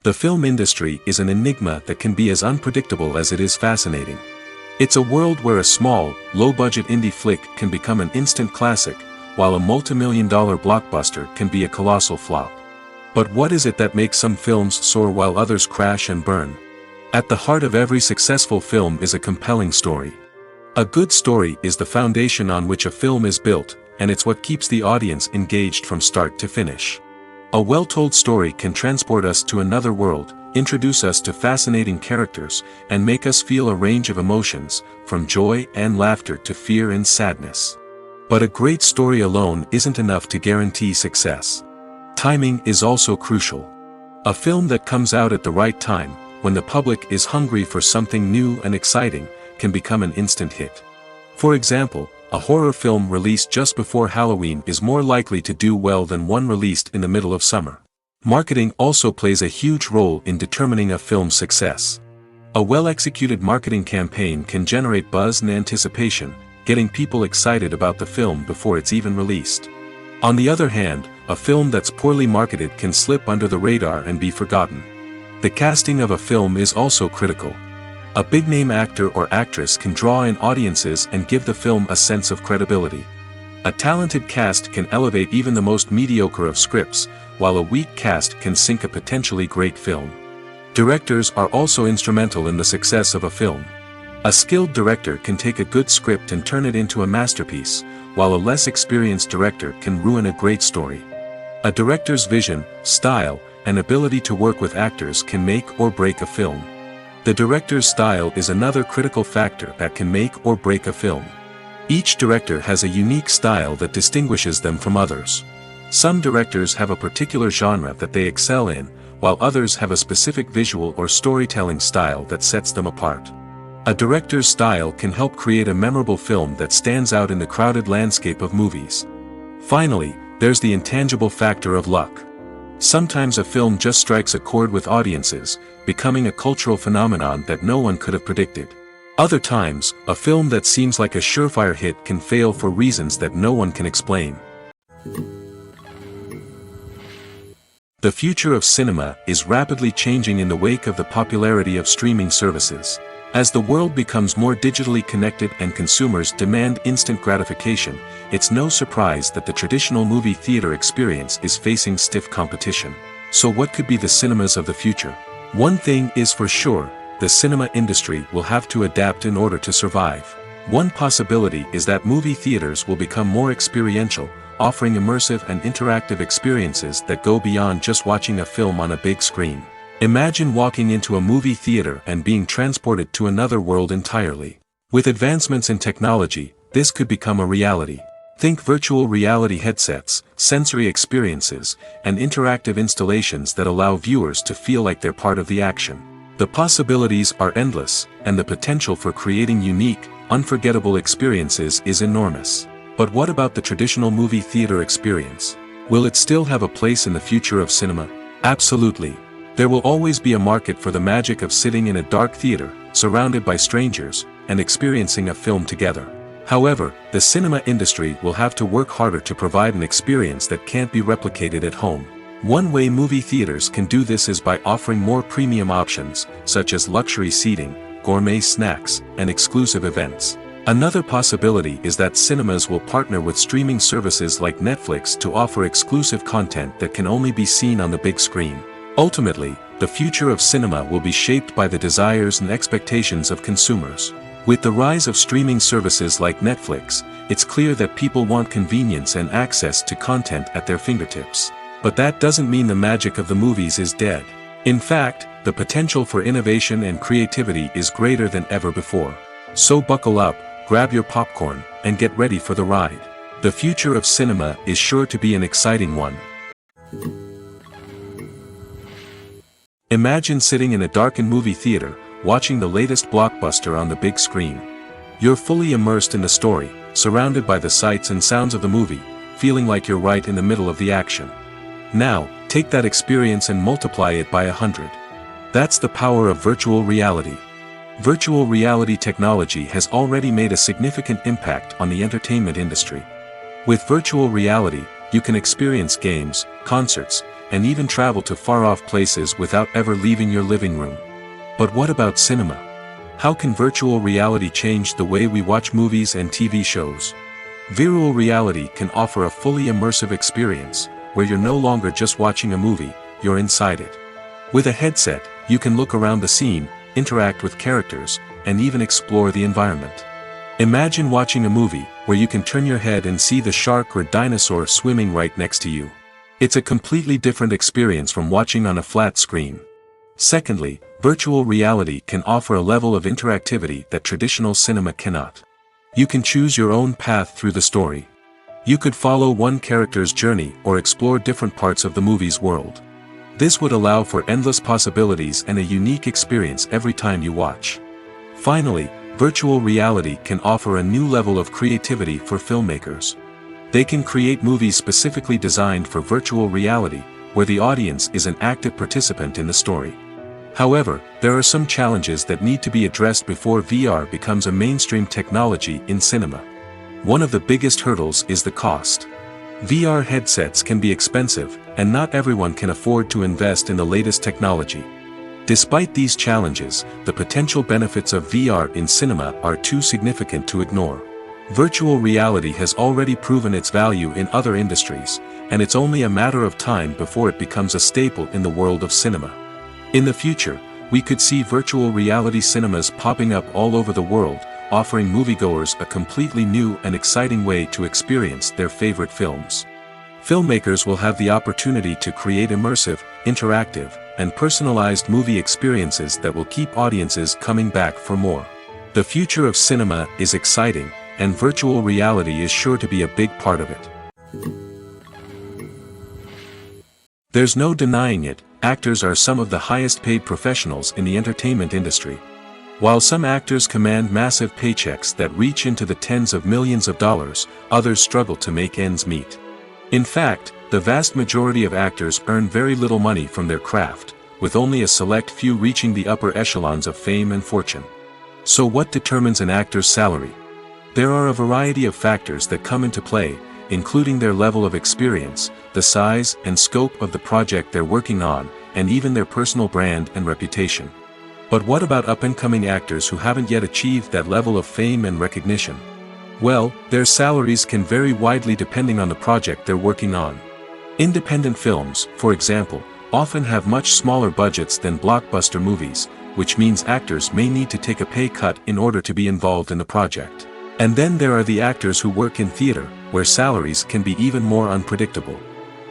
The film industry is an enigma that can be as unpredictable as it is fascinating. It's a world where a small, low-budget indie flick can become an instant classic, while a multi-million-dollar blockbuster can be a colossal flop. But what is it that makes some films soar while others crash and burn? At the heart of every successful film is a compelling story. A good story is the foundation on which a film is built, and it's what keeps the audience engaged from start to finish. A well-told story can transport us to another world, introduce us to fascinating characters, and make us feel a range of emotions, from joy and laughter to fear and sadness. But a great story alone isn't enough to guarantee success. Timing is also crucial. A film that comes out at the right time, when the public is hungry for something new and exciting, can become an instant hit. For example, a horror film released just before Halloween is more likely to do well than one released in the middle of summer. Marketing also plays a huge role in determining a film's success. A well-executed marketing campaign can generate buzz and anticipation, getting people excited about the film before it's even released. On the other hand, a film that's poorly marketed can slip under the radar and be forgotten. The casting of a film is also critical. A big-name actor or actress can draw in audiences and give the film a sense of credibility. A talented cast can elevate even the most mediocre of scripts, while a weak cast can sink a potentially great film. Directors are also instrumental in the success of a film. A skilled director can take a good script and turn it into a masterpiece, while a less experienced director can ruin a great story. A director's vision, style, and ability to work with actors can make or break a film. The director's style is another critical factor that can make or break a film. Each director has a unique style that distinguishes them from others. Some directors have a particular genre that they excel in, while others have a specific visual or storytelling style that sets them apart. A director's style can help create a memorable film that stands out in the crowded landscape of movies. Finally, there's the intangible factor of luck. Sometimes a film just strikes a chord with audiences, becoming a cultural phenomenon that no one could have predicted. Other times, a film that seems like a surefire hit can fail for reasons that no one can explain. The future of cinema is rapidly changing in the wake of the popularity of streaming services. As the world becomes more digitally connected and consumers demand instant gratification, it's no surprise that the traditional movie theater experience is facing stiff competition. So what could be the cinemas of the future? One thing is for sure, the cinema industry will have to adapt in order to survive. One possibility is that movie theaters will become more experiential, offering immersive and interactive experiences that go beyond just watching a film on a big screen. Imagine walking into a movie theater and being transported to another world entirely. With advancements in technology, this could become a reality. Think virtual reality headsets, sensory experiences, and interactive installations that allow viewers to feel like they're part of the action. The possibilities are endless, and the potential for creating unique, unforgettable experiences is enormous. But what about the traditional movie theater experience? Will it still have a place in the future of cinema? Absolutely. There will always be a market for the magic of sitting in a dark theater, surrounded by strangers, and experiencing a film together. However, the cinema industry will have to work harder to provide an experience that can't be replicated at home. One way movie theaters can do this is by offering more premium options, such as luxury seating, gourmet snacks, and exclusive events. Another possibility is that cinemas will partner with streaming services like Netflix to offer exclusive content that can only be seen on the big screen. Ultimately, the future of cinema will be shaped by the desires and expectations of consumers. With the rise of streaming services like Netflix, it's clear that people want convenience and access to content at their fingertips. But that doesn't mean the magic of the movies is dead. In fact, the potential for innovation and creativity is greater than ever before. So buckle up, grab your popcorn, and get ready for the ride. The future of cinema is sure to be an exciting one. Imagine sitting in a darkened movie theater, watching the latest blockbuster on the big screen. You're fully immersed in the story, surrounded by the sights and sounds of the movie, feeling like you're right in the middle of the action. Now, take that experience and multiply it by 100. That's the power of virtual reality. Virtual reality technology has already made a significant impact on the entertainment industry. With virtual reality, you can experience games, concerts, and even travel to far-off places without ever leaving your living room. But what about cinema? How can virtual reality change the way we watch movies and TV shows? Virtual reality can offer a fully immersive experience, where you're no longer just watching a movie, you're inside it. With a headset, you can look around the scene, interact with characters, and even explore the environment. Imagine watching a movie where you can turn your head and see the shark or dinosaur swimming right next to you. It's a completely different experience from watching on a flat screen. Secondly, virtual reality can offer a level of interactivity that traditional cinema cannot. You can choose your own path through the story. You could follow one character's journey or explore different parts of the movie's world. This would allow for endless possibilities and a unique experience every time you watch. Finally, virtual reality can offer a new level of creativity for filmmakers. They can create movies specifically designed for virtual reality, where the audience is an active participant in the story. However, there are some challenges that need to be addressed before VR becomes a mainstream technology in cinema. One of the biggest hurdles is the cost. VR headsets can be expensive, and not everyone can afford to invest in the latest technology. Despite these challenges, the potential benefits of VR in cinema are too significant to ignore. Virtual reality has already proven its value in other industries, and it's only a matter of time before it becomes a staple in the world of cinema. In the future, we could see virtual reality cinemas popping up all over the world, offering moviegoers a completely new and exciting way to experience their favorite films. Filmmakers will have the opportunity to create immersive, interactive, and personalized movie experiences that will keep audiences coming back for more. The future of cinema is exciting, and virtual reality is sure to be a big part of it. There's no denying it, actors are some of the highest paid professionals in the entertainment industry. While some actors command massive paychecks that reach into the tens of millions of dollars, others struggle to make ends meet. In fact, the vast majority of actors earn very little money from their craft, with only a select few reaching the upper echelons of fame and fortune. So what determines an actor's salary? There are a variety of factors that come into play, including their level of experience, the size and scope of the project they're working on, and even their personal brand and reputation. But what about up-and-coming actors who haven't yet achieved that level of fame and recognition? Well, their salaries can vary widely depending on the project they're working on. Independent films, for example, often have much smaller budgets than blockbuster movies, which means actors may need to take a pay cut in order to be involved in the project. And then there are the actors who work in theater, where salaries can be even more unpredictable.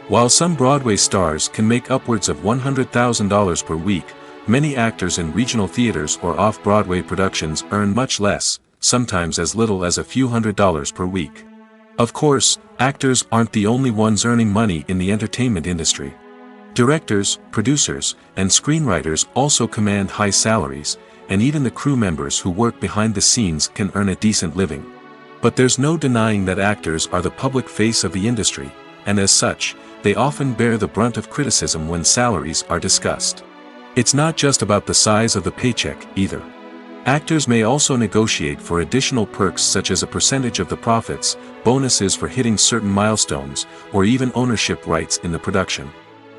While some Broadway stars can make upwards of $100,000 per week, many actors in regional theaters or off-Broadway productions earn much less, sometimes as little as a few $100s per week. Of course, actors aren't the only ones earning money in the entertainment industry. Directors, producers, and screenwriters also command high salaries, and even the crew members who work behind the scenes can earn a decent living. But there's no denying that actors are the public face of the industry, and as such, they often bear the brunt of criticism when salaries are discussed. It's not just about the size of the paycheck, either. Actors may also negotiate for additional perks such as a percentage of the profits, bonuses for hitting certain milestones, or even ownership rights in the production.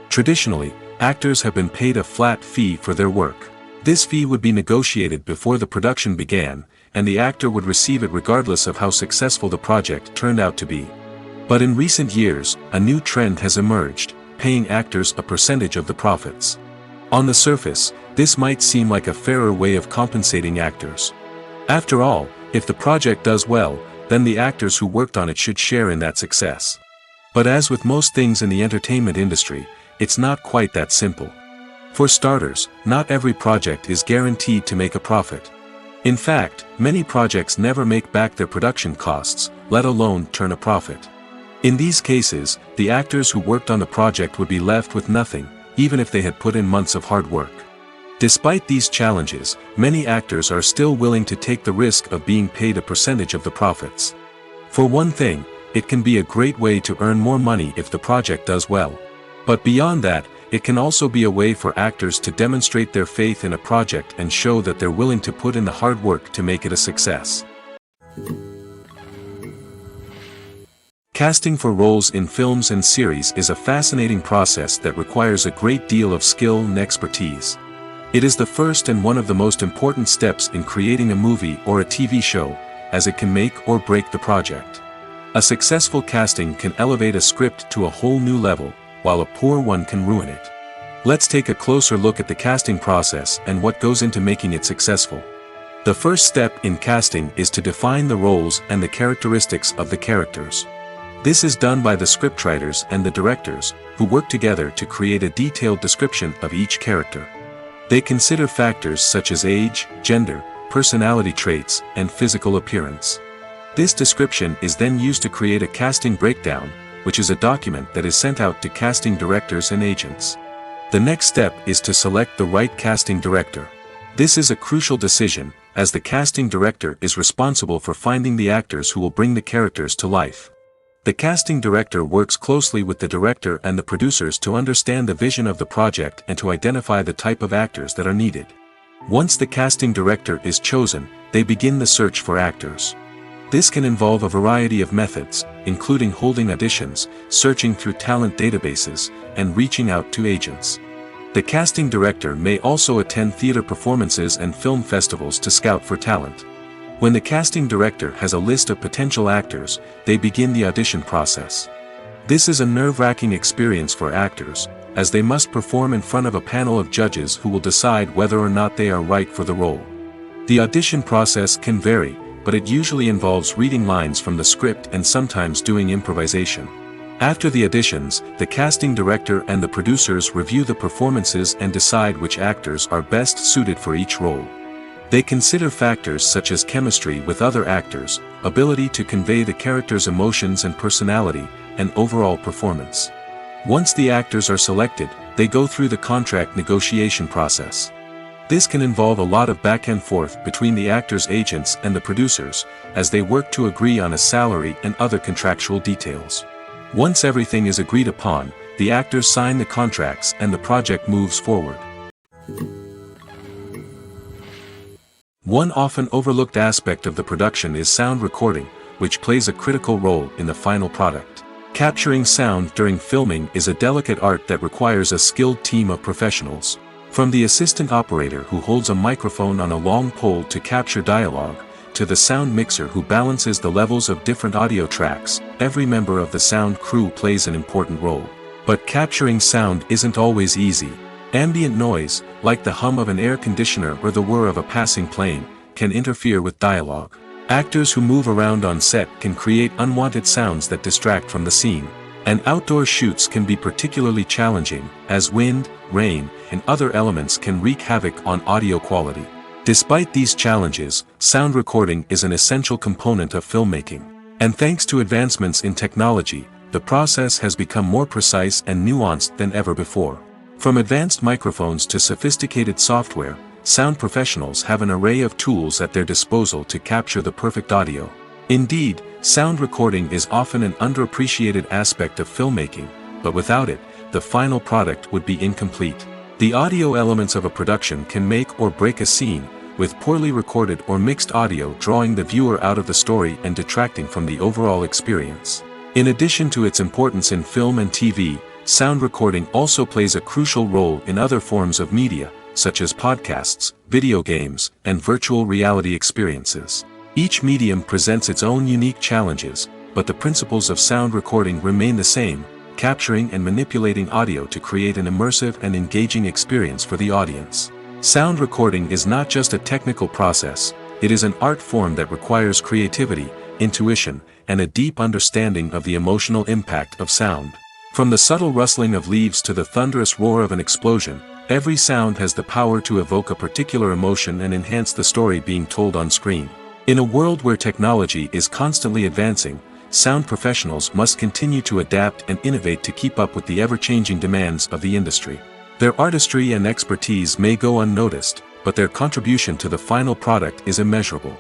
Traditionally, actors have been paid a flat fee for their work. This fee would be negotiated before the production began, and the actor would receive it regardless of how successful the project turned out to be. But in recent years, a new trend has emerged, paying actors a percentage of the profits. On the surface, this might seem like a fairer way of compensating actors. After all, if the project does well, then the actors who worked on it should share in that success. But as with most things in the entertainment industry, it's not quite that simple. For starters, not every project is guaranteed to make a profit. In fact, many projects never make back their production costs, let alone turn a profit. In these cases, the actors who worked on the project would be left with nothing, even if they had put in months of hard work. Despite these challenges, many actors are still willing to take the risk of being paid a percentage of the profits. For one thing, it can be a great way to earn more money if the project does well. But beyond that, it can also be a way for actors to demonstrate their faith in a project and show that they're willing to put in the hard work to make it a success. Casting for roles in films and series is a fascinating process that requires a great deal of skill and expertise. It is the first and one of the most important steps in creating a movie or a TV show, as it can make or break the project. A successful casting can elevate a script to a whole new level, while a poor one can ruin it. Let's take a closer look at the casting process and what goes into making it successful. The first step in casting is to define the roles and the characteristics of the characters. This is done by the scriptwriters and the directors, who work together to create a detailed description of each character. They consider factors such as age, gender, personality traits, and physical appearance. This description is then used to create a casting breakdown, which is a document that is sent out to casting directors and agents. The next step is to select the right casting director. This is a crucial decision, as the casting director is responsible for finding the actors who will bring the characters to life. The casting director works closely with the director and the producers to understand the vision of the project and to identify the type of actors that are needed. Once the casting director is chosen, they begin the search for actors. This can involve a variety of methods, including holding auditions, searching through talent databases, and reaching out to agents. The casting director may also attend theater performances and film festivals to scout for talent. When the casting director has a list of potential actors, they begin the audition process. This is a nerve-wracking experience for actors, as they must perform in front of a panel of judges who will decide whether or not they are right for the role. The audition process can vary, but it usually involves reading lines from the script and sometimes doing improvisation. After the auditions, the casting director and the producers review the performances and decide which actors are best suited for each role. They consider factors such as chemistry with other actors, ability to convey the character's emotions and personality, and overall performance. Once the actors are selected, they go through the contract negotiation process. This can involve a lot of back and forth between the actors' agents and the producers, as they work to agree on a salary and other contractual details. Once everything is agreed upon, the actors sign the contracts and the project moves forward. One often overlooked aspect of the production is sound recording, which plays a critical role in the final product. Capturing sound during filming is a delicate art that requires a skilled team of professionals. From the assistant operator who holds a microphone on a long pole to capture dialogue, to the sound mixer who balances the levels of different audio tracks, every member of the sound crew plays an important role. But capturing sound isn't always easy. Ambient noise, like the hum of an air conditioner or the whir of a passing plane, can interfere with dialogue. Actors who move around on set can create unwanted sounds that distract from the scene. And outdoor shoots can be particularly challenging, as wind, rain, and other elements can wreak havoc on audio quality. Despite these challenges, sound recording is an essential component of filmmaking. And thanks to advancements in technology, the process has become more precise and nuanced than ever before. From advanced microphones to sophisticated software, sound professionals have an array of tools at their disposal to capture the perfect audio. Indeed, sound recording is often an underappreciated aspect of filmmaking, but without it, the final product would be incomplete. The audio elements of a production can make or break a scene, with poorly recorded or mixed audio drawing the viewer out of the story and detracting from the overall experience. In addition to its importance in film and TV, sound recording also plays a crucial role in other forms of media, such as podcasts, video games, and virtual reality experiences. Each medium presents its own unique challenges, but the principles of sound recording remain the same, capturing and manipulating audio to create an immersive and engaging experience for the audience. Sound recording is not just a technical process, it is an art form that requires creativity, intuition, and a deep understanding of the emotional impact of sound. From the subtle rustling of leaves to the thunderous roar of an explosion, every sound has the power to evoke a particular emotion and enhance the story being told on screen. In a world where technology is constantly advancing, sound professionals must continue to adapt and innovate to keep up with the ever-changing demands of the industry. Their artistry and expertise may go unnoticed, but their contribution to the final product is immeasurable.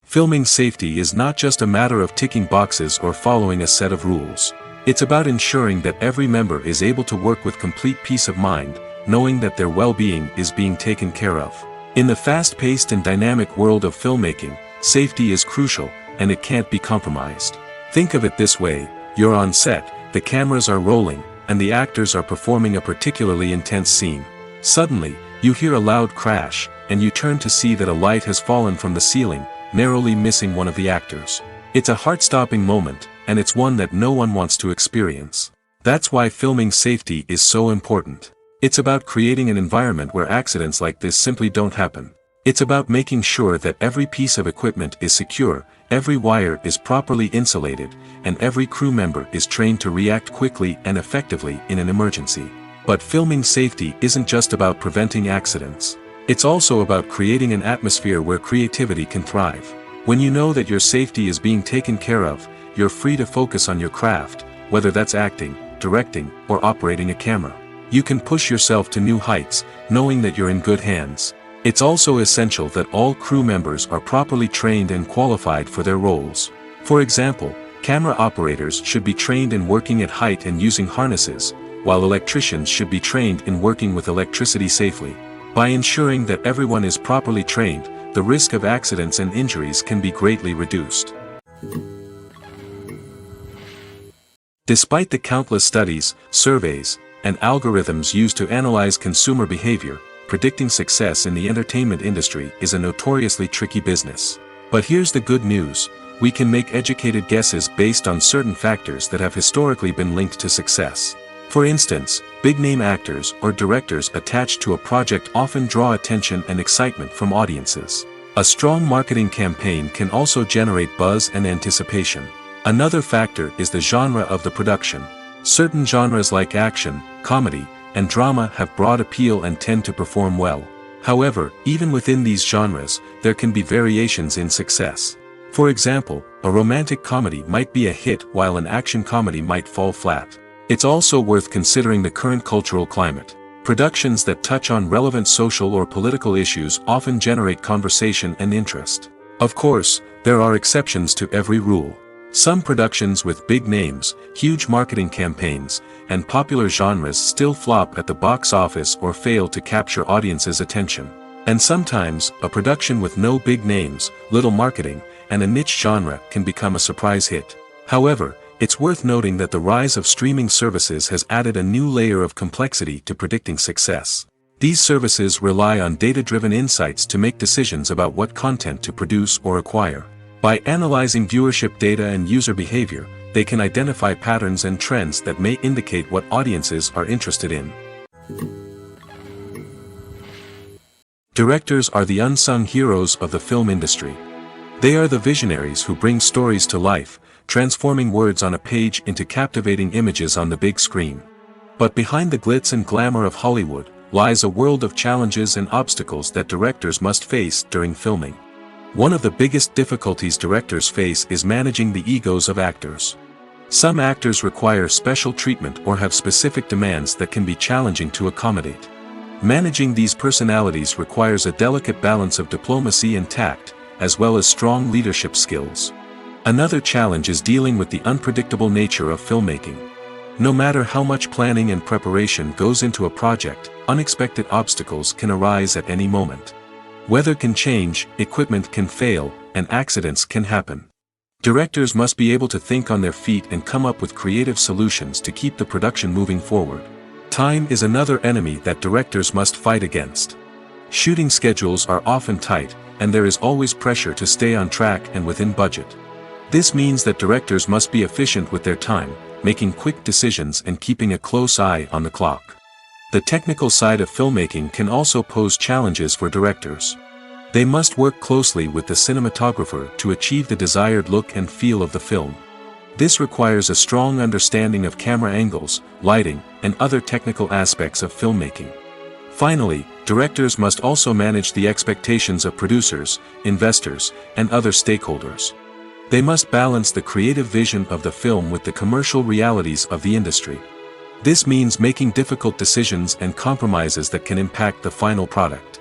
Filming safety is not just a matter of ticking boxes or following a set of rules. It's about ensuring that every member is able to work with complete peace of mind, knowing that their well-being is being taken care of. In the fast-paced and dynamic world of filmmaking, safety is crucial, and it can't be compromised. Think of it this way: you're on set, the cameras are rolling, and the actors are performing a particularly intense scene. Suddenly, you hear a loud crash, and you turn to see that a light has fallen from the ceiling, narrowly missing one of the actors. It's a heart-stopping moment, and it's one that no one wants to experience. That's why filming safety is so important. It's about creating an environment where accidents like this simply don't happen. It's about making sure that every piece of equipment is secure, every wire is properly insulated, and every crew member is trained to react quickly and effectively in an emergency. But filming safety isn't just about preventing accidents. It's also about creating an atmosphere where creativity can thrive. When you know that your safety is being taken care of, you're free to focus on your craft, whether that's acting, directing, or operating a camera. You can push yourself to new heights, knowing that you're in good hands. It's also essential that all crew members are properly trained and qualified for their roles. For example, camera operators should be trained in working at height and using harnesses, while electricians should be trained in working with electricity safely. By ensuring that everyone is properly trained, the risk of accidents and injuries can be greatly reduced. Despite the countless studies, surveys, and algorithms used to analyze consumer behavior, predicting success in the entertainment industry is a notoriously tricky business. But here's the good news: we can make educated guesses based on certain factors that have historically been linked to success. For instance, big-name actors or directors attached to a project often draw attention and excitement from audiences. A strong marketing campaign can also generate buzz and anticipation. Another factor is the genre of the production. Certain genres like action, comedy, and drama have broad appeal and tend to perform well. However, even within these genres, there can be variations in success. For example, a romantic comedy might be a hit while an action comedy might fall flat. It's also worth considering the current cultural climate. Productions that touch on relevant social or political issues often generate conversation and interest. Of course, there are exceptions to every rule. Some productions with big names, huge marketing campaigns, and popular genres still flop at the box office or fail to capture audiences' attention. And sometimes, a production with no big names, little marketing, and a niche genre can become a surprise hit. However, it's worth noting that the rise of streaming services has added a new layer of complexity to predicting success. These services rely on data-driven insights to make decisions about what content to produce or acquire. By analyzing viewership data and user behavior, they can identify patterns and trends that may indicate what audiences are interested in. Directors are the unsung heroes of the film industry. They are the visionaries who bring stories to life, transforming words on a page into captivating images on the big screen. But behind the glitz and glamour of Hollywood lies a world of challenges and obstacles that directors must face during filming. One of the biggest difficulties directors face is managing the egos of actors. Some actors require special treatment or have specific demands that can be challenging to accommodate. Managing these personalities requires a delicate balance of diplomacy and tact, as well as strong leadership skills. Another challenge is dealing with the unpredictable nature of filmmaking. No matter how much planning and preparation goes into a project, unexpected obstacles can arise at any moment. Weather can change, equipment can fail, and accidents can happen. Directors must be able to think on their feet and come up with creative solutions to keep the production moving forward. Time is another enemy that directors must fight against. Shooting schedules are often tight, and there is always pressure to stay on track and within budget. This means that directors must be efficient with their time, making quick decisions and keeping a close eye on the clock. The technical side of filmmaking can also pose challenges for directors. They must work closely with the cinematographer to achieve the desired look and feel of the film. This requires a strong understanding of camera angles, lighting, and other technical aspects of filmmaking. Finally, directors must also manage the expectations of producers, investors, and other stakeholders. They must balance the creative vision of the film with the commercial realities of the industry. This means making difficult decisions and compromises that can impact the final product.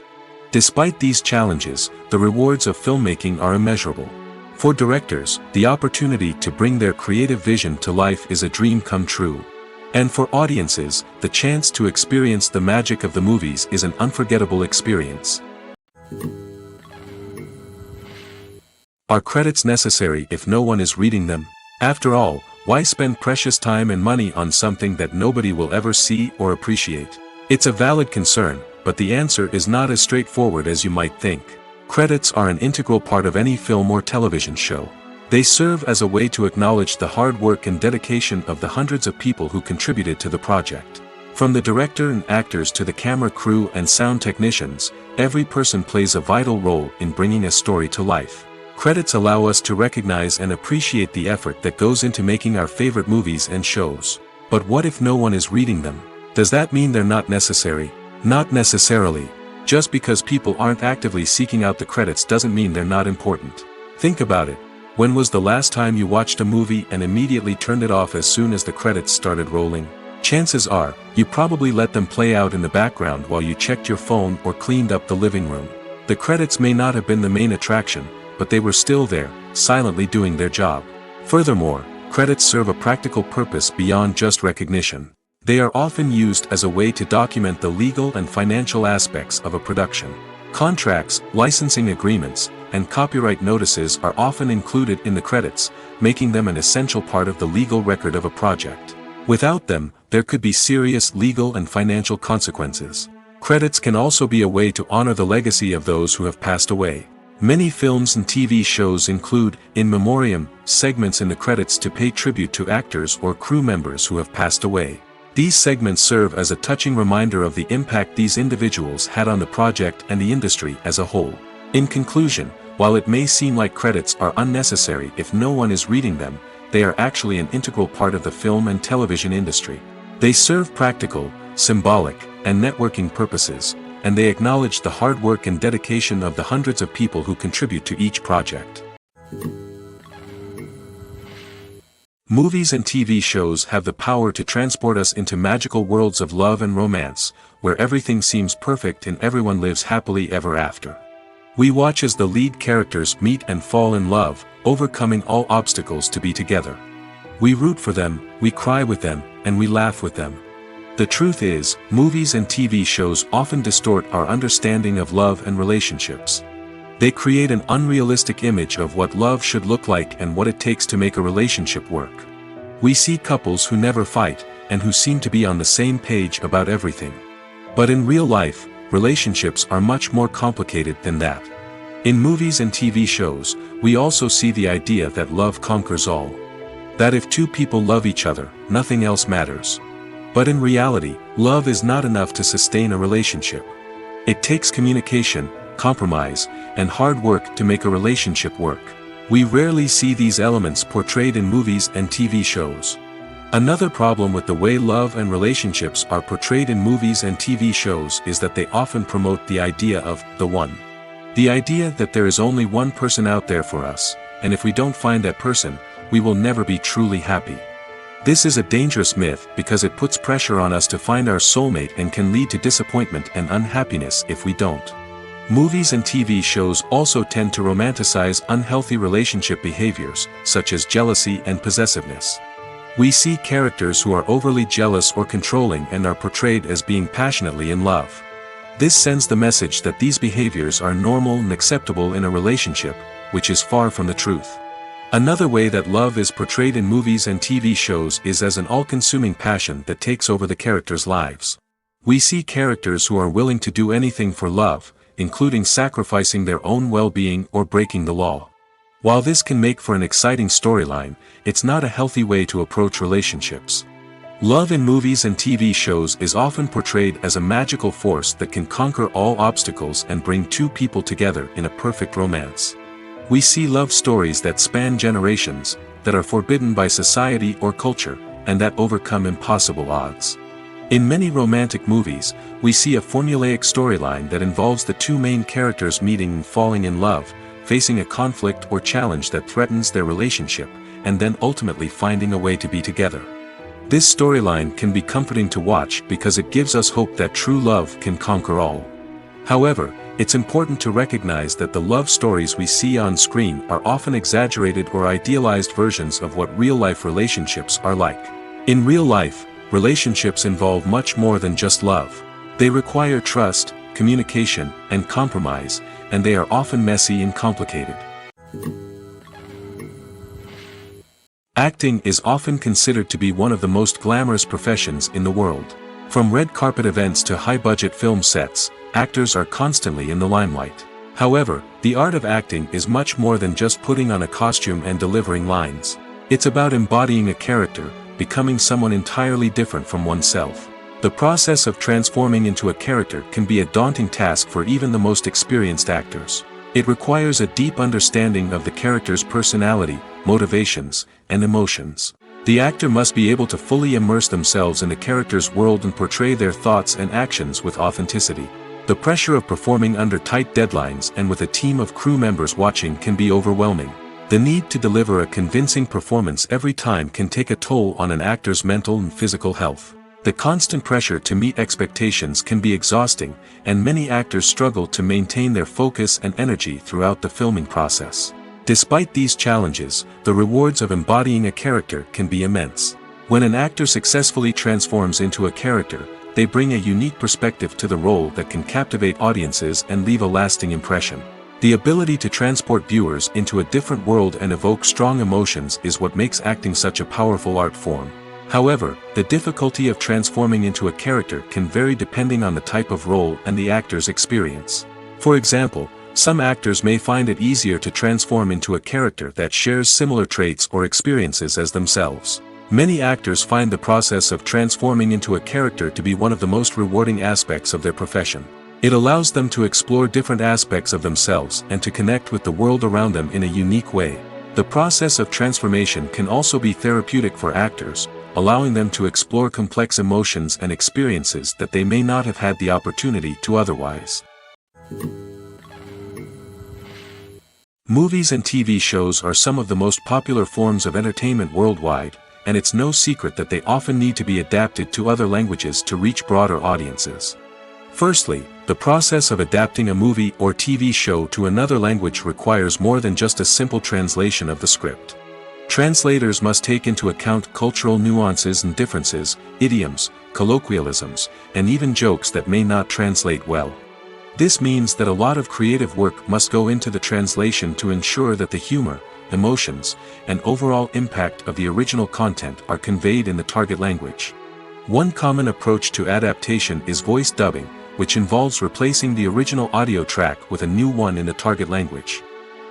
Despite these challenges, the rewards of filmmaking are immeasurable. For directors, the opportunity to bring their creative vision to life is a dream come true. And for audiences, the chance to experience the magic of the movies is an unforgettable experience. Are credits necessary if no one is reading them? After all, why spend precious time and money on something that nobody will ever see or appreciate? It's a valid concern, but the answer is not as straightforward as you might think. Credits are an integral part of any film or television show. They serve as a way to acknowledge the hard work and dedication of the hundreds of people who contributed to the project. From the director and actors to the camera crew and sound technicians, every person plays a vital role in bringing a story to life. Credits allow us to recognize and appreciate the effort that goes into making our favorite movies and shows. But what if no one is reading them? Does that mean they're not necessary? Not necessarily. Just because people aren't actively seeking out the credits doesn't mean they're not important. Think about it. When was the last time you watched a movie and immediately turned it off as soon as the credits started rolling? Chances are, you probably let them play out in the background while you checked your phone or cleaned up the living room. The credits may not have been the main attraction, but they were still there, silently doing their job. Furthermore, credits serve a practical purpose beyond just recognition. They are often used as a way to document the legal and financial aspects of a production. Contracts, licensing agreements, and copyright notices are often included in the credits, making them an essential part of the legal record of a project. Without them, there could be serious legal and financial consequences. Credits can also be a way to honor the legacy of those who have passed away. Many films and TV shows include, in memoriam, segments in the credits to pay tribute to actors or crew members who have passed away. These segments serve as a touching reminder of the impact these individuals had on the project and the industry as a whole. In conclusion, while it may seem like credits are unnecessary if no one is reading them, they are actually an integral part of the film and television industry. They serve practical, symbolic, and networking purposes, and they acknowledge the hard work and dedication of the hundreds of people who contribute to each project. Movies and TV shows have the power to transport us into magical worlds of love and romance, where everything seems perfect and everyone lives happily ever after. We watch as the lead characters meet and fall in love, overcoming all obstacles to be together. We root for them, we cry with them, and we laugh with them. The truth is, movies and TV shows often distort our understanding of love and relationships. They create an unrealistic image of what love should look like and what it takes to make a relationship work. We see couples who never fight, and who seem to be on the same page about everything. But in real life, relationships are much more complicated than that. In movies and TV shows, we also see the idea that love conquers all. That if two people love each other, nothing else matters. But in reality, love is not enough to sustain a relationship. It takes communication, compromise, and hard work to make a relationship work. We rarely see these elements portrayed in movies and TV shows. Another problem with the way love and relationships are portrayed in movies and TV shows is that they often promote the idea of the one. The idea that there is only one person out there for us, and if we don't find that person, we will never be truly happy. This is a dangerous myth because it puts pressure on us to find our soulmate and can lead to disappointment and unhappiness if we don't. Movies and TV shows also tend to romanticize unhealthy relationship behaviors, such as jealousy and possessiveness. We see characters who are overly jealous or controlling and are portrayed as being passionately in love. This sends the message that these behaviors are normal and acceptable in a relationship, which is far from the truth. Another way that love is portrayed in movies and TV shows is as an all-consuming passion that takes over the characters' lives. We see characters who are willing to do anything for love, including sacrificing their own well-being or breaking the law. While this can make for an exciting storyline, it's not a healthy way to approach relationships. Love in movies and TV shows is often portrayed as a magical force that can conquer all obstacles and bring two people together in a perfect romance. We see love stories that span generations, that are forbidden by society or culture, and that overcome impossible odds. In many romantic movies, we see a formulaic storyline that involves the two main characters meeting and falling in love, facing a conflict or challenge that threatens their relationship, and then ultimately finding a way to be together. This storyline can be comforting to watch because it gives us hope that true love can conquer all. However, it's important to recognize that the love stories we see on screen are often exaggerated or idealized versions of what real-life relationships are like. In real life, relationships involve much more than just love. They require trust, communication, and compromise, and they are often messy and complicated. Acting is often considered to be one of the most glamorous professions in the world. From red carpet events to high-budget film sets, actors are constantly in the limelight. However, the art of acting is much more than just putting on a costume and delivering lines. It's about embodying a character, becoming someone entirely different from oneself. The process of transforming into a character can be a daunting task for even the most experienced actors. It requires a deep understanding of the character's personality, motivations, and emotions. The actor must be able to fully immerse themselves in the character's world and portray their thoughts and actions with authenticity. The pressure of performing under tight deadlines and with a team of crew members watching can be overwhelming. The need to deliver a convincing performance every time can take a toll on an actor's mental and physical health. The constant pressure to meet expectations can be exhausting, and many actors struggle to maintain their focus and energy throughout the filming process. Despite these challenges, the rewards of embodying a character can be immense. When an actor successfully transforms into a character, they bring a unique perspective to the role that can captivate audiences and leave a lasting impression. The ability to transport viewers into a different world and evoke strong emotions is what makes acting such a powerful art form. However, the difficulty of transforming into a character can vary depending on the type of role and the actor's experience. For example, some actors may find it easier to transform into a character that shares similar traits or experiences as themselves. Many actors find the process of transforming into a character to be one of the most rewarding aspects of their profession. It allows them to explore different aspects of themselves and to connect with the world around them in a unique way. The process of transformation can also be therapeutic for actors, allowing them to explore complex emotions and experiences that they may not have had the opportunity to otherwise. Movies and TV shows are some of the most popular forms of entertainment worldwide, and it's no secret that they often need to be adapted to other languages to reach broader audiences. Firstly, the process of adapting a movie or TV show to another language requires more than just a simple translation of the script. Translators must take into account cultural nuances and differences, idioms, colloquialisms, and even jokes that may not translate well. This means that a lot of creative work must go into the translation to ensure that the humor, emotions, and overall impact of the original content are conveyed in the target language. One common approach to adaptation is voice dubbing, which involves replacing the original audio track with a new one in the target language.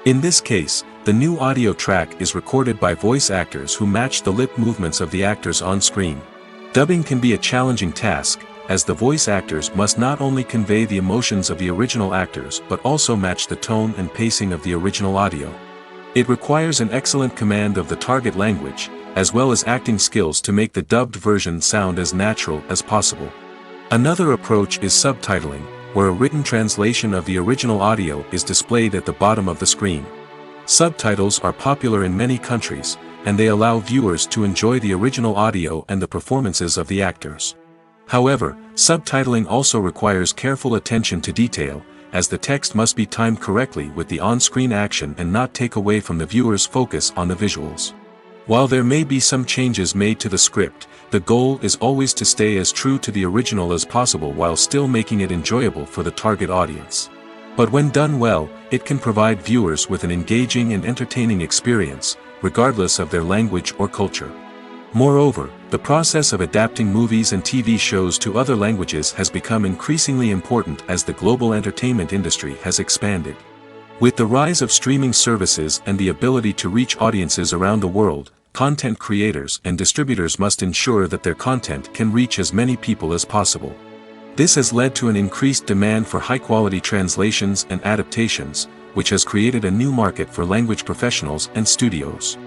In this case, the new audio track is recorded by voice actors who match the lip movements of the actors on screen. Dubbing can be a challenging task, as the voice actors must not only convey the emotions of the original actors but also match the tone and pacing of the original audio. It requires an excellent command of the target language, as well as acting skills to make the dubbed version sound as natural as possible. Another approach is subtitling, where a written translation of the original audio is displayed at the bottom of the screen. Subtitles are popular in many countries, and they allow viewers to enjoy the original audio and the performances of the actors. However, subtitling also requires careful attention to detail, as the text must be timed correctly with the on-screen action and not take away from the viewer's focus on the visuals. While there may be some changes made to the script, the goal is always to stay as true to the original as possible while still making it enjoyable for the target audience. But when done well, it can provide viewers with an engaging and entertaining experience, regardless of their language or culture. Moreover, the process of adapting movies and TV shows to other languages has become increasingly important as the global entertainment industry has expanded. With the rise of streaming services and the ability to reach audiences around the world, content creators and distributors must ensure that their content can reach as many people as possible. This has led to an increased demand for high-quality translations and adaptations, which has created a new market for language professionals and studios.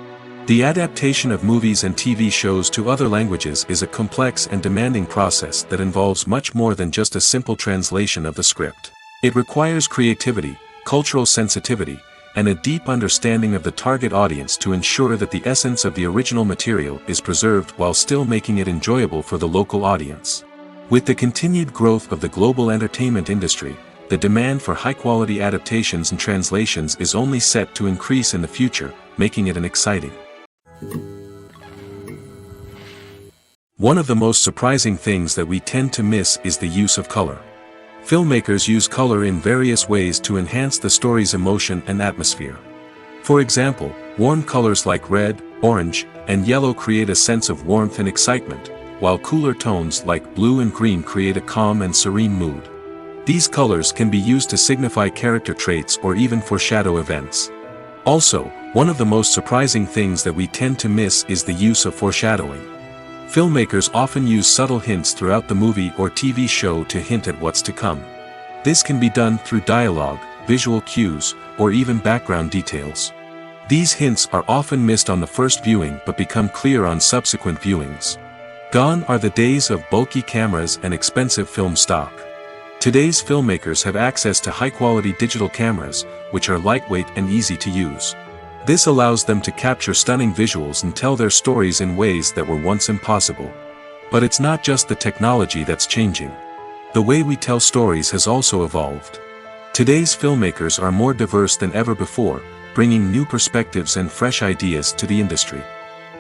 The adaptation of movies and TV shows to other languages is a complex and demanding process that involves much more than just a simple translation of the script. It requires creativity, cultural sensitivity, and a deep understanding of the target audience to ensure that the essence of the original material is preserved while still making it enjoyable for the local audience. With the continued growth of the global entertainment industry, the demand for high-quality adaptations and translations is only set to increase in the future, making it an exciting. One of the most surprising things that we tend to miss is the use of color. Filmmakers use color in various ways to enhance the story's emotion and atmosphere. For example, warm colors like red, orange, and yellow create a sense of warmth and excitement, while cooler tones like blue and green create a calm and serene mood. These colors can be used to signify character traits or even foreshadow events. Also, one of the most surprising things that we tend to miss is the use of foreshadowing. Filmmakers often use subtle hints throughout the movie or TV show to hint at what's to come. This can be done through dialogue, visual cues, or even background details. These hints are often missed on the first viewing but become clear on subsequent viewings. Gone are the days of bulky cameras and expensive film stock. Today's filmmakers have access to high-quality digital cameras, which are lightweight and easy to use. This allows them to capture stunning visuals and tell their stories in ways that were once impossible. But it's not just the technology that's changing. The way we tell stories has also evolved. Today's filmmakers are more diverse than ever before, bringing new perspectives and fresh ideas to the industry.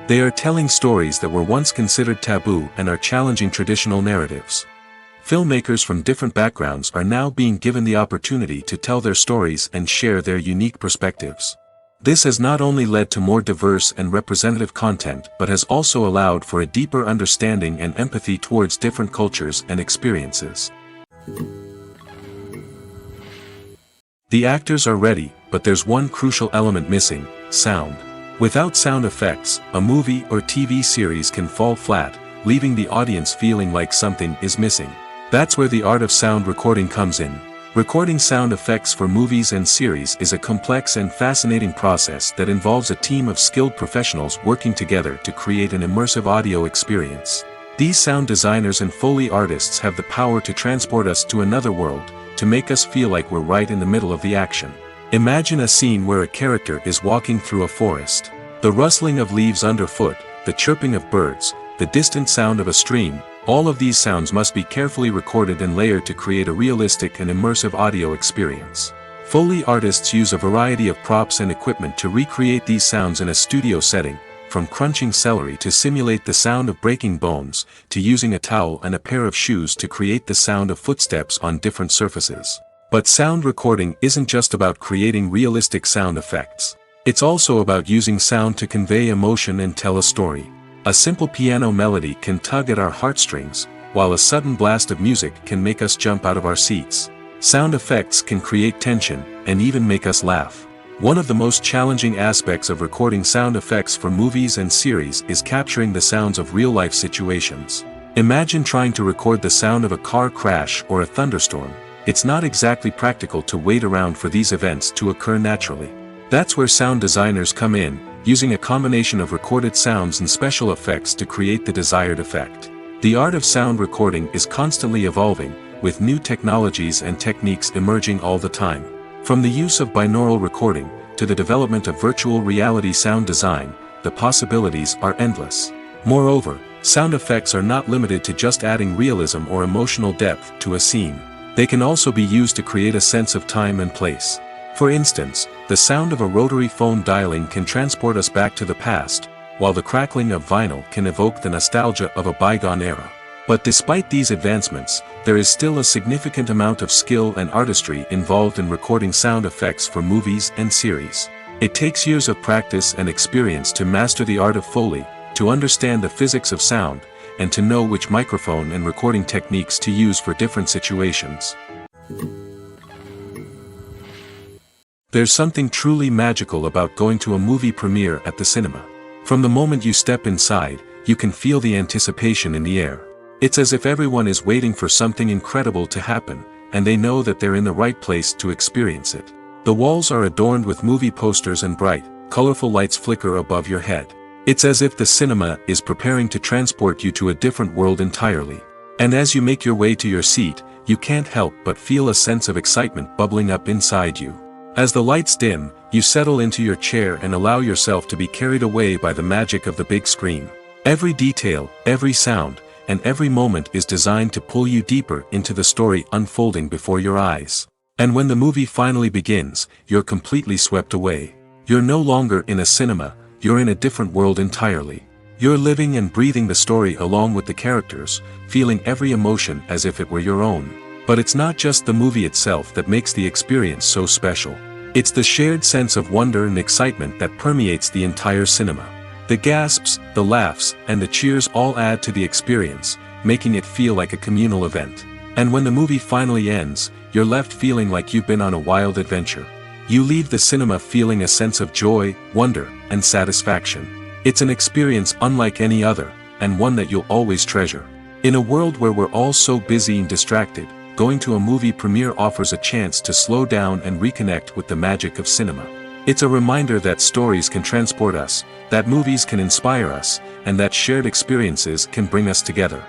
They are telling stories that were once considered taboo and are challenging traditional narratives. Filmmakers from different backgrounds are now being given the opportunity to tell their stories and share their unique perspectives. This has not only led to more diverse and representative content but has also allowed for a deeper understanding and empathy towards different cultures and experiences. The actors are ready, but there's one crucial element missing: sound. Without sound effects, a movie or TV series can fall flat, leaving the audience feeling like something is missing. That's where the art of sound recording comes in. Recording sound effects for movies and series is a complex and fascinating process that involves a team of skilled professionals working together to create an immersive audio experience. These sound designers and Foley artists have the power to transport us to another world, to make us feel like we're right in the middle of the action. Imagine a scene where a character is walking through a forest. The rustling of leaves underfoot, the chirping of birds, the distant sound of a stream, all of these sounds must be carefully recorded and layered to create a realistic and immersive audio experience. Foley artists use a variety of props and equipment to recreate these sounds in a studio setting, from crunching celery to simulate the sound of breaking bones, to using a towel and a pair of shoes to create the sound of footsteps on different surfaces. But sound recording isn't just about creating realistic sound effects. It's also about using sound to convey emotion and tell a story. A simple piano melody can tug at our heartstrings, while a sudden blast of music can make us jump out of our seats. Sound effects can create tension, and even make us laugh. One of the most challenging aspects of recording sound effects for movies and series is capturing the sounds of real-life situations. Imagine trying to record the sound of a car crash or a thunderstorm. It's not exactly practical to wait around for these events to occur naturally. That's where sound designers come in, using a combination of recorded sounds and special effects to create the desired effect. The art of sound recording is constantly evolving, with new technologies and techniques emerging all the time. From the use of binaural recording, to the development of virtual reality sound design, the possibilities are endless. Moreover, sound effects are not limited to just adding realism or emotional depth to a scene. They can also be used to create a sense of time and place. For instance, the sound of a rotary phone dialing can transport us back to the past, while the crackling of vinyl can evoke the nostalgia of a bygone era. But despite these advancements, there is still a significant amount of skill and artistry involved in recording sound effects for movies and series. It takes years of practice and experience to master the art of Foley, to understand the physics of sound, and to know which microphone and recording techniques to use for different situations. There's something truly magical about going to a movie premiere at the cinema. From the moment you step inside, you can feel the anticipation in the air. It's as if everyone is waiting for something incredible to happen, and they know that they're in the right place to experience it. The walls are adorned with movie posters and bright, colorful lights flicker above your head. It's as if the cinema is preparing to transport you to a different world entirely. And as you make your way to your seat, you can't help but feel a sense of excitement bubbling up inside you. As the lights dim, you settle into your chair and allow yourself to be carried away by the magic of the big screen. Every detail, every sound, and every moment is designed to pull you deeper into the story unfolding before your eyes. And when the movie finally begins, you're completely swept away. You're no longer in a cinema, you're in a different world entirely. You're living and breathing the story along with the characters, feeling every emotion as if it were your own. But it's not just the movie itself that makes the experience so special. It's the shared sense of wonder and excitement that permeates the entire cinema. The gasps, the laughs, and the cheers all add to the experience, making it feel like a communal event. And when the movie finally ends, you're left feeling like you've been on a wild adventure. You leave the cinema feeling a sense of joy, wonder, and satisfaction. It's an experience unlike any other, and one that you'll always treasure. In a world where we're all so busy and distracted, going to a movie premiere offers a chance to slow down and reconnect with the magic of cinema. It's a reminder that stories can transport us, that movies can inspire us, and that shared experiences can bring us together.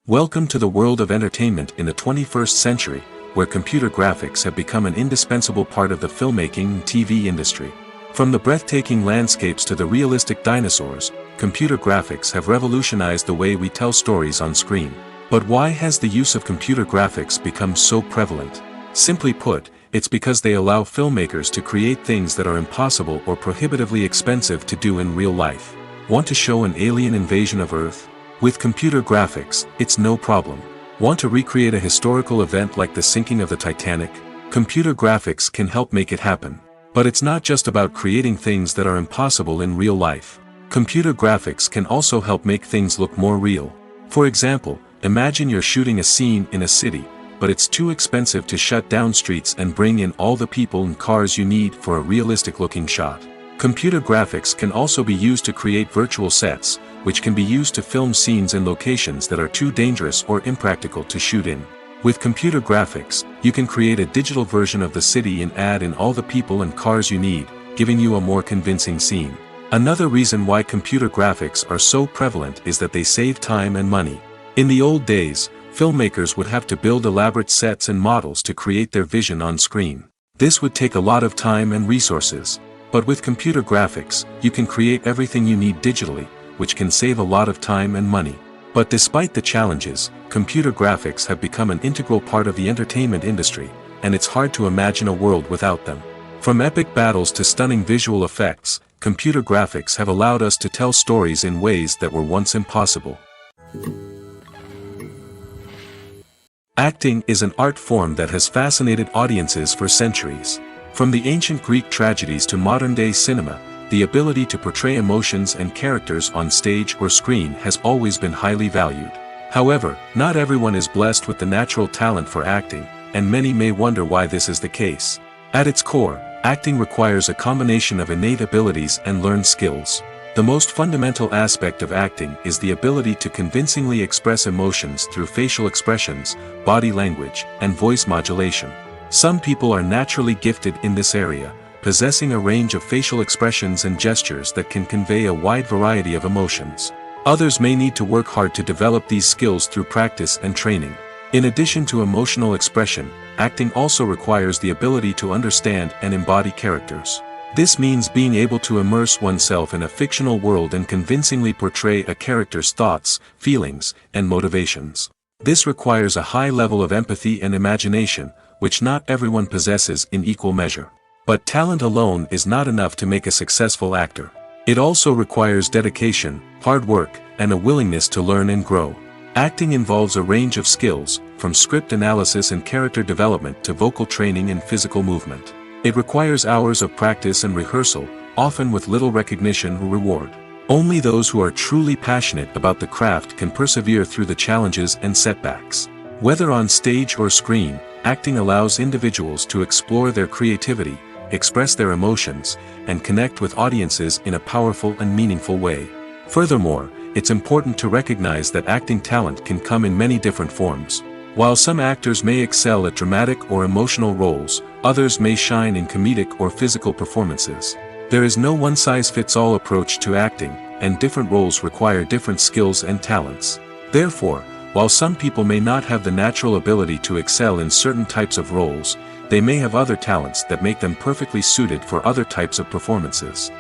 Welcome to the world of entertainment in the 21st century, where computer graphics have become an indispensable part of the filmmaking and TV industry. From the breathtaking landscapes to the realistic dinosaurs, computer graphics have revolutionized the way we tell stories on screen. But why has the use of computer graphics become so prevalent? Simply put, it's because they allow filmmakers to create things that are impossible or prohibitively expensive to do in real life. Want to show an alien invasion of Earth? With computer graphics, it's no problem. Want to recreate a historical event like the sinking of the Titanic? Computer graphics can help make it happen. But it's not just about creating things that are impossible in real life. Computer graphics can also help make things look more real. For example, imagine you're shooting a scene in a city, but it's too expensive to shut down streets and bring in all the people and cars you need for a realistic-looking shot. Computer graphics can also be used to create virtual sets, which can be used to film scenes in locations that are too dangerous or impractical to shoot in. With computer graphics, you can create a digital version of the city and add in all the people and cars you need, giving you a more convincing scene. Another reason why computer graphics are so prevalent is that they save time and money. In the old days, filmmakers would have to build elaborate sets and models to create their vision on screen. This would take a lot of time and resources. But with computer graphics, you can create everything you need digitally, which can save a lot of time and money. But despite the challenges, computer graphics have become an integral part of the entertainment industry, and it's hard to imagine a world without them. From epic battles to stunning visual effects, computer graphics have allowed us to tell stories in ways that were once impossible. Acting is an art form that has fascinated audiences for centuries. From the ancient Greek tragedies to modern-day cinema, the ability to portray emotions and characters on stage or screen has always been highly valued. However, not everyone is blessed with the natural talent for acting, and many may wonder why this is the case. At its core, acting requires a combination of innate abilities and learned skills. The most fundamental aspect of acting is the ability to convincingly express emotions through facial expressions, body language, and voice modulation. Some people are naturally gifted in this area, possessing a range of facial expressions and gestures that can convey a wide variety of emotions. Others may need to work hard to develop these skills through practice and training. In addition to emotional expression, acting also requires the ability to understand and embody characters. This means being able to immerse oneself in a fictional world and convincingly portray a character's thoughts, feelings, and motivations. This requires a high level of empathy and imagination, which not everyone possesses in equal measure. But talent alone is not enough to make a successful actor. It also requires dedication, hard work, and a willingness to learn and grow. Acting involves a range of skills, from script analysis and character development to vocal training and physical movement. It requires hours of practice and rehearsal, often with little recognition or reward. Only those who are truly passionate about the craft can persevere through the challenges and setbacks. Whether on stage or screen, acting allows individuals to explore their creativity, express their emotions, and connect with audiences in a powerful and meaningful way. Furthermore, it's important to recognize that acting talent can come in many different forms. While some actors may excel at dramatic or emotional roles, others may shine in comedic or physical performances. There is no one-size-fits-all approach to acting, and different roles require different skills and talents. Therefore, while some people may not have the natural ability to excel in certain types of roles, they may have other talents that make them perfectly suited for other types of performances.